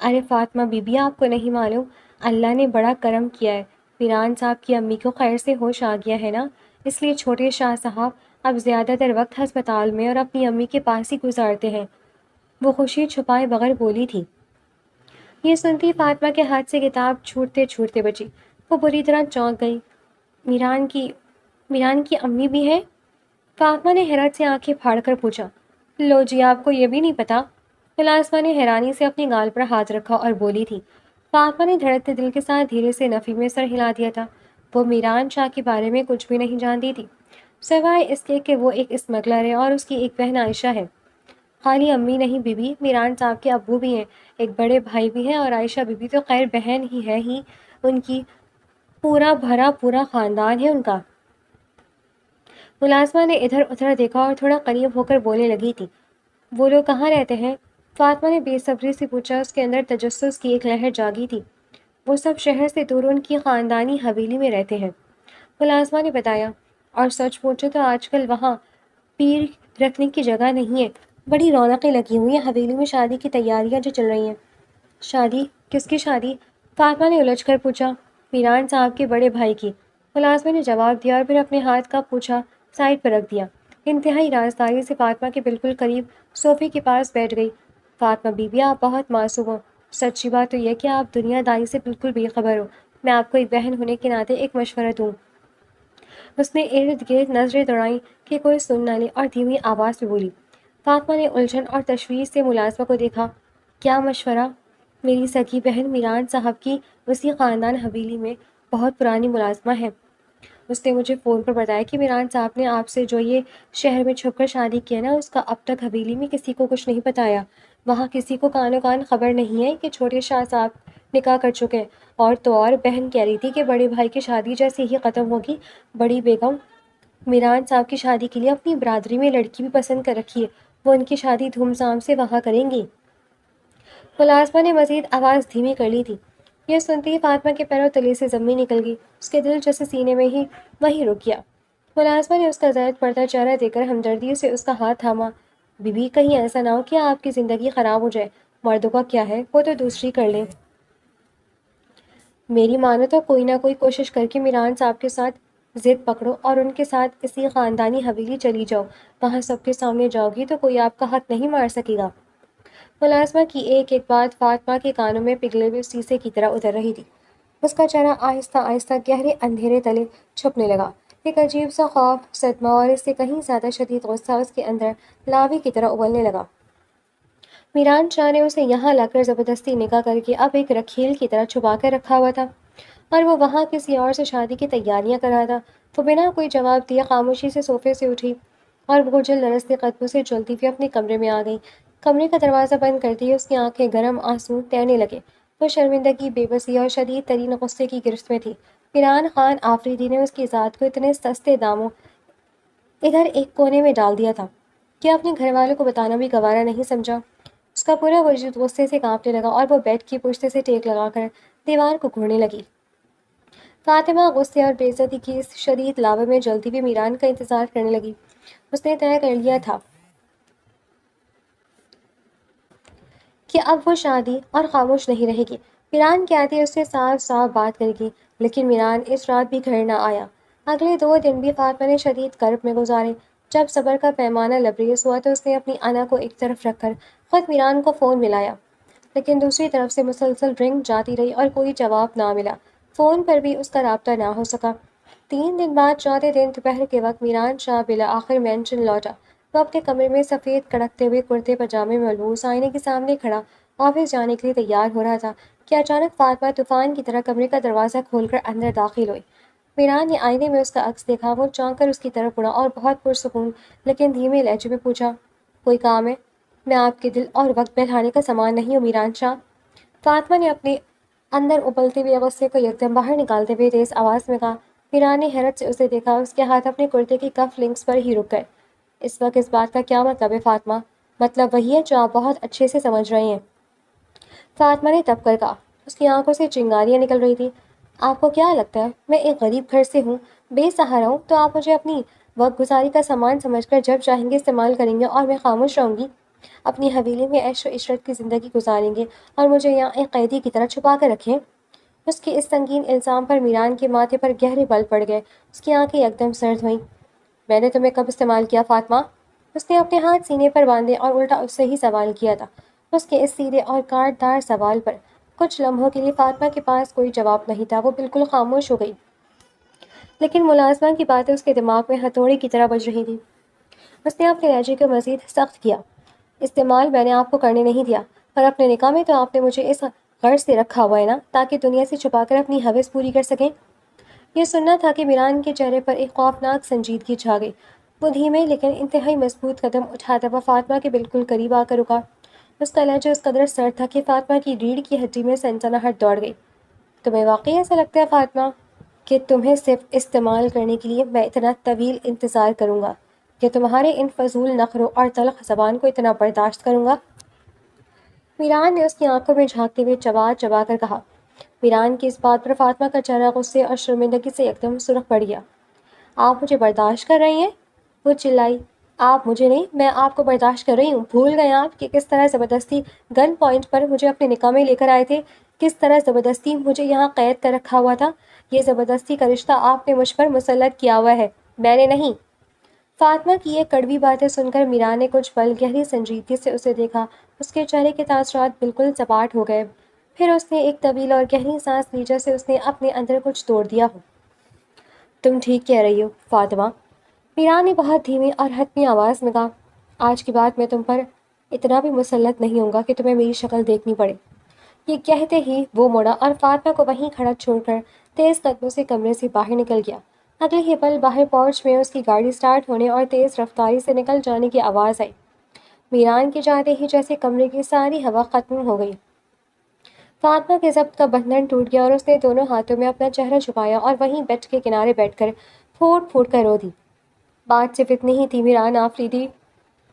ارے فاطمہ بی بی، آپ کو نہیں معلوم، اللہ نے بڑا کرم کیا ہے، میران صاحب کی امی کو خیر سے ہوش آ گیا ہے نا، اس لیے چھوٹے شاہ صاحب اب زیادہ تر وقت ہسپتال میں اور اپنی امی کے پاس ہی گزارتے ہیں۔ وہ خوشی چھپائے بغیر بولی تھی۔ یہ سنتی فاطمہ کے ہاتھ سے کتاب چھوٹتے چھوٹتے بچی۔ وہ بری طرح چونک گئی۔ میران کی امی بھی ہیں؟ فاطمہ نے حیرت سے آنکھیں پھاڑ کر پوچھا۔ لو جی، آپ کو یہ بھی نہیں پتا؟ ملازمہ نے حیرانی سے اپنی گال پر ہاتھ رکھا اور بولی تھی۔ فاطمہ نے دھڑکتے دل کے ساتھ دھیرے سے نفی میں سر ہلا دیا تھا۔ وہ میران شاہ کے بارے میں کچھ بھی نہیں جانتی تھی، سوائے اس کے کہ وہ ایک اسمگلر ہے اور اس کی ایک بہن عائشہ ہے۔ خالی امی نہیں بی بی، میران صاحب کے ابو بھی ہیں، ایک بڑے بھائی بھی ہیں، اور عائشہ بی بی تو خیر بہن ہی ان کی، پورا بھرا پورا خاندان ہے ان کا۔ ملازمہ نے ادھر ادھر دیکھا اور تھوڑا قریب ہو کر بولنے لگی تھی۔ وہ لوگ کہاں رہتے ہیں؟ فاطمہ نے بے صبری سے پوچھا۔ اس کے اندر تجسس کی ایک لہر جاگی تھی۔ وہ سب شہر سے دور ان کی خاندانی حویلی میں رہتے ہیں، ملازمہ نے بتایا، اور سچ پوچھو تو آج کل وہاں پیر رکھنے کی جگہ نہیں ہے، بڑی رونقیں لگی ہوئی ہیں حویلی میں، شادی کی تیاریاں جو چل رہی ہیں۔ شادی؟ کس کی شادی؟ فاطمہ نے الجھ کر پوچھا۔ میران صاحب کے بڑے بھائی کی، ملازمہ نے جواب دیا اور پھر اپنے ہاتھ کا پوچھا سائڈ پر رکھ دیا۔ انتہائی رازداری سے فاطمہ کے بالکل قریب صوفے کے پاس بیٹھ گئی۔ فاطمہ بی بی، آپ بہت معصوم ہو، سچی بات تو یہ کہ آپ دنیا داری سے بالکل بے خبر ہو، میں آپ کو ایک بہن ہونے کے ناطے ایک مشورہ دوں۔ اس نے ارد گرد نظریں دوڑائیں کہ کوئی سن نہ لے اور دھیمی آواز میں بولی۔ فاطمہ نے الجھن اور تشویش سے ملازمہ کو دیکھا۔ کیا مشورہ؟ میری سگی بہن میران صاحب کی اسی خاندان حویلی میں بہت پرانی ملازمہ ہے، اس نے مجھے فون پر بتایا کہ میران صاحب نے آپ سے جو یہ شہر میں چھپ کر شادی کی ہے نا، اس کا اب تک حویلی میں کسی کو کچھ نہیں بتایا، وہاں کسی کو کانوں کان خبر نہیں ہے کہ چھوٹے شاہ صاحب نکاح کر چکے ہیں، اور تو اور بہن کہہ رہی تھی کہ بڑے بھائی کی شادی جیسے ہی ختم ہوگی، بڑی بیگم میران صاحب کی شادی کے لیے اپنی برادری میں لڑکی بھی پسند کر رکھی ہے، وہ ان کی شادی دھوم دھام سے وہاں کریں گی۔ ملازمہ نے مزید آواز دھیمی کر لی تھی۔ یہ سنتے ہی فاطمہ کے پیروں تلے سے زمین نکل گئی، اس کے دل جیسے سینے میں ہی وہیں رک گیا۔ ملازمہ نے اس کا زرد پڑتا چہرہ دیکھ کر ہمدردی سے اس کا ہاتھ تھاما۔ بی بی، کہیں ایسا نہ ہو کہ آپ کی زندگی خراب ہو جائے، مردوں کا کیا ہے، وہ تو دوسری کر لیں۔ میری مانو تو کوئی نہ کوئی کوشش کر کے میران صاحب کے ساتھ ضد پکڑو اور ان کے ساتھ اسی خاندانی حویلی چلی جاؤ، وہاں سب کے سامنے جاؤ گی تو کوئی آپ کا حق نہیں مار سکے گا۔ ملازمہ کی ایک ایک بات فاطمہ کے کانوں میں پگھلے ہوئے سیسے کی طرح اتر رہی تھی۔ اس کا چہرہ آہستہ آہستہ گہرے اندھیرے تلے چھپنے لگا۔ ایک عجیب سا خوف، صدمہ اور اس سے کہیں زیادہ شدید غصہ اس کے اندر لاوے کی طرح ابلنے لگا۔ میران شاہ نے اسے یہاں لا کر زبردستی نکاح کر کے اب ایک رکھیل کی طرح چھپا کر رکھا ہوا تھا، اور وہ وہاں کسی اور سے شادی کی تیاریاں کر رہا تھا۔ وہ بنا کوئی جواب دیے خاموشی سے صوفے سے اٹھی اور بھوجل لرزتے قدموں سے چلتی ہوئی اپنے کمرے میں آ گئی۔ کمرے کا دروازہ بند کرتے ہی اس کی آنکھیں گرم آنسو تیرنے لگے۔ وہ شرمندگی، بے بسی اور شدید ترین غصے کی گرفت میں تھی۔ عمران خان آفریدی نے اس کی ذات کو اتنے سستے داموں ادھر ایک کونے میں ڈال دیا تھا کہ اپنے گھر والوں کو بتانا بھی گوارا نہیں سمجھا۔ اس کا پورا وجود غصے سے کانپنے لگا اور وہ بیڈ کی پشت سے ٹیک لگا کر دیوار کو گھورنے لگی۔ فاطمہ غصے اور بے عزتی کی اس شدید لاوا میں جلتی ہوئی میران کا انتظار کرنے لگی۔ اس نے طے کر لیا تھا کہ اب وہ شادی اور خاموش نہیں رہے گی۔ میران کے آتے اس سے صاف صاف بات کرے گی، لیکن میران اس رات بھی گھر نہ آیا۔ اگلے 2 دن بھی فاطمہ نے شدید کرب میں گزارے۔ جب صبر کا پیمانہ لبریز ہوا تو اس نے اپنی انا کو ایک طرف رکھ کر خود میران کو فون ملایا، لیکن دوسری طرف سے مسلسل رنگ جاتی رہی اور کوئی جواب نہ ملا۔ فون پر بھی اس کا رابطہ نہ ہو سکا۔ 3 دن بعد چوتھے دن دوپہر کے وقت میران شاہ بالآخر مینشن لوٹا۔ وہ اپنے کمرے میں سفید کڑکتے ہوئے کرتے پاجامے میں ملبوس آئینے کے سامنے کھڑا آفس جانے کے لیے تیار ہو رہا تھا کہ اچانک فاطمہ طوفان کی طرح کمرے کا دروازہ کھول کر اندر داخل ہوئی۔ میران نے آئینے میں اس کا عکس دیکھا۔ وہ چونک کر اس کی طرف مڑا اور بہت پرسکون لیکن دھیمے لہجے میں پوچھا، کوئی کام ہے؟ میں آپ کے دل اور وقت بہلانے کا سامان نہیں ہوں میران شاہ۔ فاطمہ نے اپنے اندر ابلتے ہوئے غصے کو یکدم باہر نکالتے ہوئے تیز آواز میں کہا۔ میران نے حیرت سے اسے دیکھا۔ اس کے ہاتھ اپنے کرتے کی کف لنکس پر ہی رک گئے۔ اس وقت اس بات کا کیا مطلب ہے فاطمہ؟ مطلب وہی ہے جو آپ بہت اچھے سے سمجھ رہے ہیں، فاطمہ نے دب کر کہا۔ اس کی آنکھوں سے چنگاریاں نکل رہی تھی۔ آپ کو کیا لگتا ہے میں ایک غریب گھر سے ہوں، بے سہارا ہوں، تو آپ مجھے اپنی وقت گزاری کا سامان سمجھ کر جب چاہیں گے استعمال کریں گے اور میں خاموش رہوں گی؟ اپنی حویلی میں عیش و عشرت کی زندگی گزاریں گے اور مجھے یہاں ایک قیدی کی طرح چھپا کر رکھیں؟ اس کے اس سنگین الزام پر میران کے ماتھے پر گہرے بل پڑ گئے۔ اس کی آنکھیں یکدم سرد ہوئیں۔ میں نے تمہیں کب استعمال کیا فاطمہ؟ اس نے اپنے ہاتھ سینے پر باندھے اور الٹا اس سے ہی سوال کیا تھا۔ اس کے اس سیدھے اور کاٹ دار سوال پر کچھ لمحوں کے لیے فاطمہ کے پاس کوئی جواب نہیں تھا۔ وہ بالکل خاموش ہو گئی، لیکن ملازمہ کی باتیں اس کے دماغ میں ہتھوڑی کی طرح بج رہی تھیں۔ اس نے اپنے لہجے کو مزید سخت کیا۔ استعمال میں نے آپ کو کرنے نہیں دیا، پر اپنے نکاح میں تو آپ نے مجھے اس غرض سے رکھا ہوا ہے نا، تاکہ دنیا سے چھپا کر اپنی ہوس پوری کر سکیں۔ یہ سننا تھا کہ میران کے چہرے پر ایک خوفناک سنجیدگی چھا گئی۔ وہ دھیمے لیکن انتہائی مضبوط قدم اٹھاتا ہوا فاطمہ کے بالکل قریب آ کر رکا۔ اس کا لہجہ اس قدر سرد تھا کہ فاطمہ کی ریڑھ کی ہڈی میں سنسناہٹ دوڑ گئی۔ تمہیں واقعی ایسا لگتا ہے فاطمہ کہ تمہیں صرف استعمال کرنے کے لیے میں اتنا طویل انتظار کروں گا، کہ تمہارے ان فضول نخروں اور تلخ زبان کو اتنا برداشت کروں گا؟ میران نے اس کی آنکھوں میں جھانکتے ہوئے چبا چبا کر کہا۔ میران کی اس بات پر فاطمہ کا چہرہ غصے اور شرمندگی سے یکدم سرخ پڑ گیا۔ آپ مجھے برداشت کر رہی ہیں؟ وہ چلائی۔ آپ مجھے نہیں، میں آپ کو برداشت کر رہی ہوں۔ بھول گئے آپ کہ کس طرح زبردستی گن پوائنٹ پر مجھے اپنے نکاح میں لے کر آئے تھے، کس طرح زبردستی مجھے یہاں قید کر رکھا ہوا تھا؟ یہ زبردستی کا رشتہ آپ نے مجھ پر مسلط کیا ہوا ہے، میں نے نہیں۔ فاطمہ کی یہ کڑوی باتیں سن کر میران نے کچھ پل گہری سنجیدگی سے اسے دیکھا۔ اس کے چہرے کے تاثرات بالکل سپاٹ ہو گئے۔ پھر اس نے ایک طویل اور گہری سانس لی جیسے اس نے اپنے اندر کچھ توڑ دیا ہو۔ تم ٹھیک کہہ رہی ہو فاطمہ، میران نے بہت دھیمی اور حتمی آواز میں کہا۔ آج کے بعد میں تم پر اتنا بھی مسلط نہیں ہوں گا کہ تمہیں میری شکل دیکھنی پڑے۔ یہ کہتے ہی وہ مڑا اور فاطمہ کو وہیں کھڑا چھوڑ کر تیز قدموں سے کمرے سے باہر نکل گیا۔ اگلے ہی پل باہر پورچ میں اس کی گاڑی سٹارٹ ہونے اور تیز رفتاری سے نکل جانے کی آواز آئی۔ میران کے جاتے ہی جیسے کمرے کی ساری ہوا ختم ہو گئی۔ فاطمہ کے ضبط کا بندھن ٹوٹ گیا اور اس نے دونوں ہاتھوں میں اپنا چہرہ چھپایا اور وہیں بیڈ کے کنارے بیٹھ کر پھوٹ پھوٹ کر رو دی۔ بات صرف اتنی ہی تھی میران آفریدی،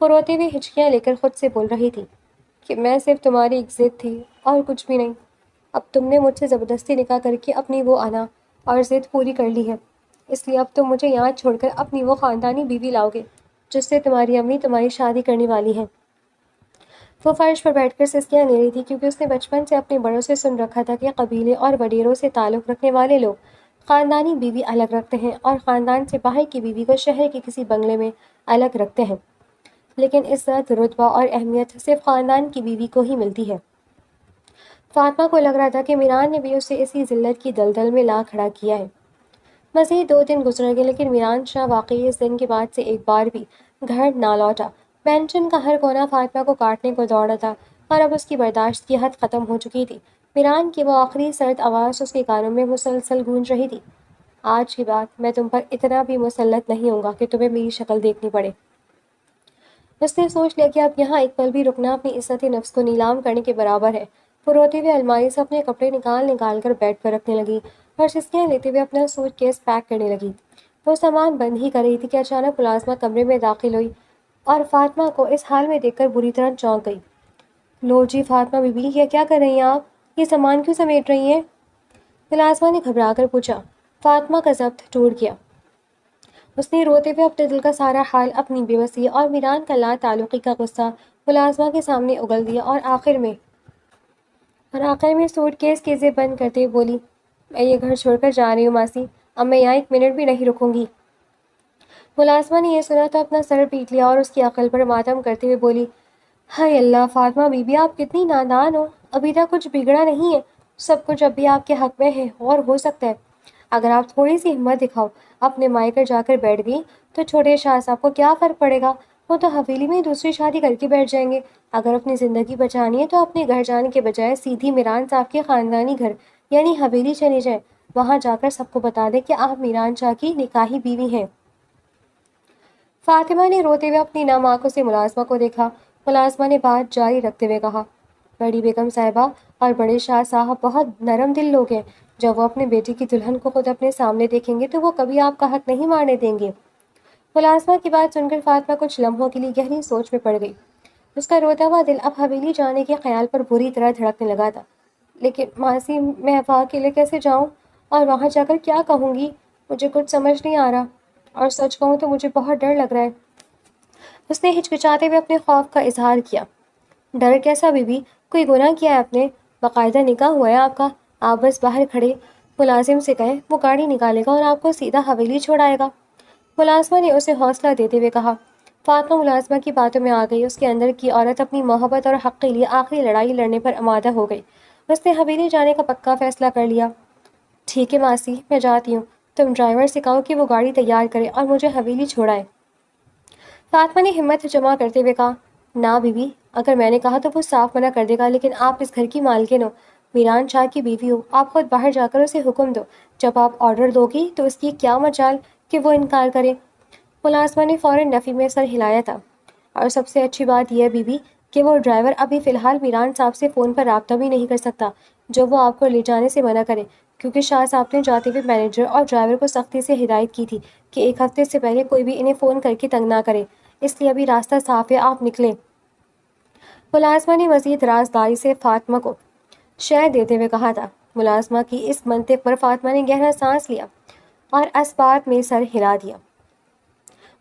وہ روتے ہوئے ہچکیاں لے کر خود سے بول رہی تھی، کہ میں صرف تمہاری ایک ضد تھی اور کچھ بھی نہیں۔ اب تم نے مجھ سے زبردستی نکاح کر کے اپنی وہ انا اور ضد پوری کر لی ہے، اس لیے اب تم مجھے یہاں چھوڑ کر اپنی وہ خاندانی بیوی لاؤ گے جس سے تمہاری امی تمہاری شادی کرنے والی ہیں۔ وہ فرش پر بیٹھ کر سسکیاں لے رہی تھی، کیونکہ اس نے بچپن سے اپنے بڑوں سے سن رکھا تھا کہ قبیلے اور وڈیروں سے تعلق رکھنے والے لوگ خاندانی بیوی الگ رکھتے ہیں اور خاندان سے باہر کی بیوی کو شہر کے کسی بنگلے میں الگ رکھتے ہیں، لیکن عزت، رتبہ اور اہمیت صرف خاندان کی بیوی کو ہی ملتی ہے۔ فاطمہ کو لگ رہا تھا کہ میران نے بھی اسے اسی ذلت کی دلدل میں لا کھڑا کیا ہے۔ مزید 2 دن گزر گئے، لیکن میران شاہ واقعی اس دن کے بعد سے ایک بار بھی گھر نہ لوٹا۔ مینشن کا ہر کونا فاطمہ کو کاٹنے کو دوڑا تھا اور اب اس کی برداشت کی حد ختم ہو چکی تھی۔ میران کی وہ آخری سرد آواز اس کے کانوں میں مسلسل گونج رہی تھی۔ آج کے بعد میں تم پر اتنا بھی مسلط نہیں ہوں گا کہ تمہیں میری شکل دیکھنی پڑے۔ اس نے سوچ لیا کہ اب یہاں ایک پل بھی رکنا اپنی عزت نفس کو نیلام کرنے کے برابر ہے۔ وہ روتے ہوئے الماری سے اپنے کپڑے نکال کر بیڈ پر رکھنے لگی اور سسکیاں لیتے ہوئے اپنا سوٹ کیس پیک کرنے لگی۔ وہ سامان بند ہی کر رہی تھی کہ اچانک ملازمہ کمرے میں داخل ہوئی اور فاطمہ کو اس حال میں دیکھ کر بری طرح چونک گئی۔ لو جی فاطمہ بی بی، یہ کیا کر رہی ہیں آپ؟ یہ سامان کیوں سمیٹ رہی ہیں؟ ملازمہ نے گھبرا کر پوچھا۔ فاطمہ کا ضبط ٹوٹ گیا۔ اس نے روتے ہوئے اپنے دل کا سارا حال، اپنی بے بسی اور میران کا لا تعلقی کا غصہ ملازمہ کے سامنے اگل دیا اور آخر میں سوٹ کیس کی زپ بند کرتے ہوئے بولی، میں یہ گھر چھوڑ کر جا رہی ہوں ماسی، اب میں یہاں ایک منٹ بھی نہیں رکوں گی۔ ملازمہ نے یہ سنا تو اپنا سر پیٹ لیا اور اس کی عقل پر ماتم کرتے ہوئے بولی، ہائے اللہ فاطمہ بی بی، آپ کتنی نادان ہو، ابھی تک کچھ بگڑا نہیں ہے، سب کچھ اب بھی آپ کے حق میں ہے اور ہو سکتا ہے۔ اگر آپ تھوڑی سی ہمت دکھاؤ، اپنے مائکے جا کر بیٹھ گئی تو چھوٹے شاہ صاحب کو کیا فرق پڑے گا؟ وہ تو حویلی میں ہی دوسری شادی کر کے بیٹھ جائیں گے۔ اگر اپنی زندگی بچانی ہے تو اپنے گھر جانے کے بجائے سیدھی میران صاحب کے خاندانی گھر یعنی حویلی چلی جائیں، وہاں جا کر سب کو بتا دیں کہ آپ میران شاہ کی نکاحی بیوی ہیں۔ فاطمہ نے روتے ہوئے اپنی نم آنکھوں سے ملازمہ کو دیکھا۔ ملازمہ نے بات جاری رکھتے ہوئے کہا، بڑی بیگم صاحبہ اور بڑے شاہ صاحب بہت نرم دل لوگ ہیں، جب وہ اپنے بیٹی کی دلہن کو خود اپنے سامنے دیکھیں گے تو وہ کبھی آپ کا حق نہیں مارنے دیں گے۔ ملازمہ کی بات سن کر فاطمہ کچھ لمحوں کے لیے گہری سوچ میں پڑ گئی۔ اس کا روتا ہوا دل اب حویلی جانے کے خیال پر بری طرح دھڑکنے لگا تھا۔ لیکن ماسی، میں وہاں اکیلے کیسے جاؤں اور وہاں جا کر کیا کہوں گی؟ مجھے کچھ سمجھ نہیں آ رہا، اور سچ کہوں تو مجھے بہت ڈر لگ رہا ہے۔ اس نے ہچکچاتے ہوئے اپنے خوف کا اظہار کیا۔ ڈر کیسا بی بی؟ کوئی گناہ کیا ہے آپ نے؟ باقاعدہ نکاح ہوا ہے آپ کا، آپ بس باہر کھڑے ملازم سے کہیں، وہ گاڑی نکالے گا اور آپ کو سیدھا حویلی چھوڑائے گا۔ ملازمہ نے اسے حوصلہ دیتے ہوئے کہا۔ فاطمہ ملازمہ کی باتوں میں آ گئی۔ اس کے اندر کی عورت اپنی محبت اور حق کے لیے آخری لڑائی لڑنے پر آمادہ ہو گئی۔ اس نے حویلی جانے کا پکا فیصلہ کر لیا۔ ٹھیک ہے ماسی، میں جاتی ہوں، تم ڈرائیور سے کہو کہ وہ گاڑی تیار کرے اور مجھے حویلی چھوڑائے۔ فاطمہ نے ہمت جمع کرتے ہوئے کہا، نہ بی بی، اگر میں نے کہا تو وہ صاف منع کر دے گا، لیکن آپ اس گھر کی مالکن ہو، میران شاہ کی بیوی ہو، آپ خود باہر جا کر اسے حکم دو۔ جب آپ آرڈر دو گی تو اس کی کیا مجال کہ وہ انکار کرے۔ ملازمہ نے فوراً نفی میں سر ہلایا تھا۔ اور سب سے اچھی بات یہ ہے بی بی کہ وہ ڈرائیور ابھی فی الحال میران صاحب سے فون پر رابطہ بھی نہیں کر سکتا جو وہ آپ کو لے جانے سے منع کرے، کیونکہ شاہ صاحب نے جاتے ہوئے مینیجر اور ڈرائیور کو سختی سے ہدایت کی تھی کہ ایک ہفتے سے پہلے کوئی بھی انہیں فون کر کے تنگ نہ کرے، اس لیے ابھی راستہ صاف ہے، آپ نکلیں۔ ملازمہ نے مزید رازداری سے فاطمہ کو شہ دیتے ہوئے کہا تھا۔ ملازمہ کی اس منطق پر فاطمہ نے گہرا سانس لیا اور اسبات میں سر ہلا دیا۔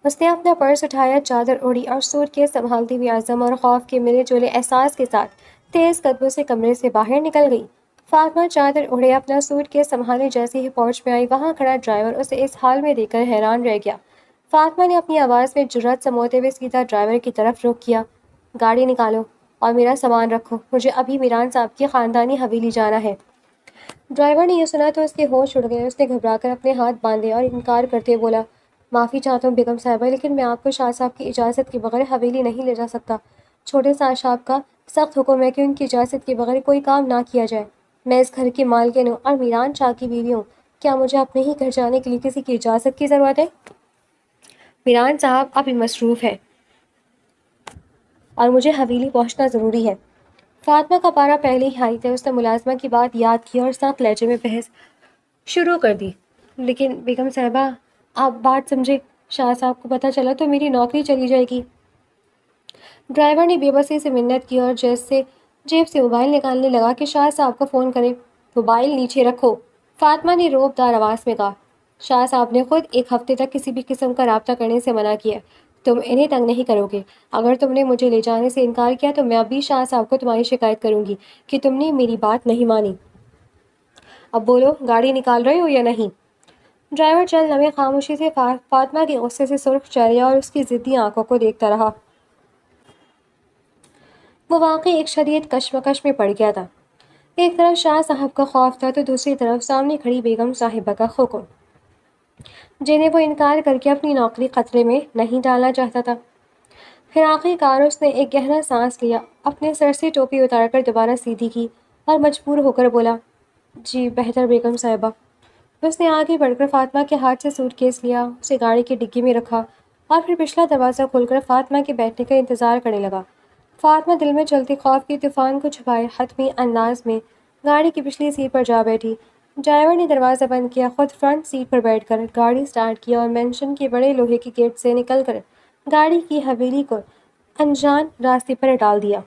اس نے اپنا پرس اٹھایا، چادر اوڑھی اور سوٹ کیس سنبھالتی ہوئی عزم اور خوف کے ملے جلے احساس کے ساتھ تیز قدموں سے کمرے سے باہر نکل گئی۔ فاطمہ چادر اوڑھے اپنا سوٹ کیس سنبھالے جیسے ہی پورچ میں آئی، وہاں کھڑا ڈرائیور اسے اس حال میں دیکھ کر حیران رہ گیا۔ فاطمہ نے اپنی آواز میں جرأت سموتے ہوئے سیدھا ڈرائیور کی طرف رخ کیا، گاڑی نکالو اور میرا سامان رکھو، مجھے ابھی میران صاحب کی خاندانی حویلی جانا ہے۔ ڈرائیور نے یہ سنا تو اس کے ہوش اڑ گئے۔ اس نے گھبرا کر اپنے ہاتھ باندھے اور انکار کرتے ہوئے بولا، معافی چاہتا ہوں بیگم صاحبہ، لیکن میں آپ کو شاہ صاحب کی اجازت کے بغیر حویلی نہیں لے جا سکتا۔ چھوٹے شاہ صاحب کا سخت حکم ہے کہ ان کی اجازت کے بغیر کوئی کام نہ کیا جائے۔ میں اس گھر کی مالکن ہوں اور میران شاہ کی بیوی ہوں، کیا مجھے اپنے ہی گھر جانے کے لیے کسی کی اجازت کی ضرورت ہے؟ میران صاحب ابھی مصروف ہے اور مجھے حویلی پہنچنا ضروری ہے۔ فاطمہ کا پارا پہلے ہی ہائی تھا۔ اس نے ملازمہ کی بات یاد کی اور سخت لہجے میں بحث شروع کر دی، لیکن بیگم صاحبہ آپ بات سمجھے، شاہ صاحب کو پتہ چلا تو میری نوکری چلی جائے گی۔ ڈرائیور نے بے بسی سے منت کی اور جیب سے موبائل نکالنے لگا کہ شاہ صاحب کو فون کرے۔ موبائل نیچے رکھو، فاطمہ نے روب دار آواز میں کہا۔ شاہ صاحب نے خود ایک ہفتے تک کسی بھی قسم کا رابطہ کرنے سے منع کیا ہے، تم انہیں تنگ نہیں کرو گے۔ اگر تم نے مجھے لے جانے سے انکار کیا تو میں اب بھی شاہ صاحب کو تمہاری شکایت کروں گی کہ تم نے میری بات نہیں مانی۔ اب بولو، گاڑی نکال رہے ہو یا نہیں؟ ڈرائیور چند لمحے خاموشی سے فاطمہ کے غصے سے سرخ چہرے اور اس کی ضدی آنکھوں کو دیکھتا رہا۔ وہ واقعی ایک شدید کشمکش میں پڑ گیا تھا۔ ایک طرف شاہ صاحب کا خوف تھا تو دوسری طرف سامنے کھڑی بیگم صاحبہ کا حکم، جنہیں وہ انکار کر کے اپنی نوکری خطرے میں نہیں ڈالنا چاہتا تھا۔ پھر آخر کار اس نے ایک گہرا سانس لیا، اپنے سر سے ٹوپی اتار کر دوبارہ سیدھی کی اور مجبور ہو کر بولا، جی بہتر بیگم صاحبہ۔ اس نے آگے بڑھ کر فاطمہ کے ہاتھ سے سوٹ کیس لیا، اسے گاڑی کی ڈگی میں رکھا اور پھر پچھلا دروازہ کھول کر فاطمہ کے بیٹھنے کا انتظار کرنے لگا۔ فاطمہ دل میں چلتے خوف کے طوفان کو چھپائے حتمی انداز میں گاڑی کی پچھلی سیٹ پر جا بیٹھی۔ ڈرائیور نے دروازہ بند کیا، خود فرنٹ سیٹ پر بیٹھ کر گاڑی سٹارٹ کیا اور مینشن کے بڑے لوہے کے گیٹ سے نکل کر گاڑی کی حویلی کو انجان راستے پر ڈال دیا۔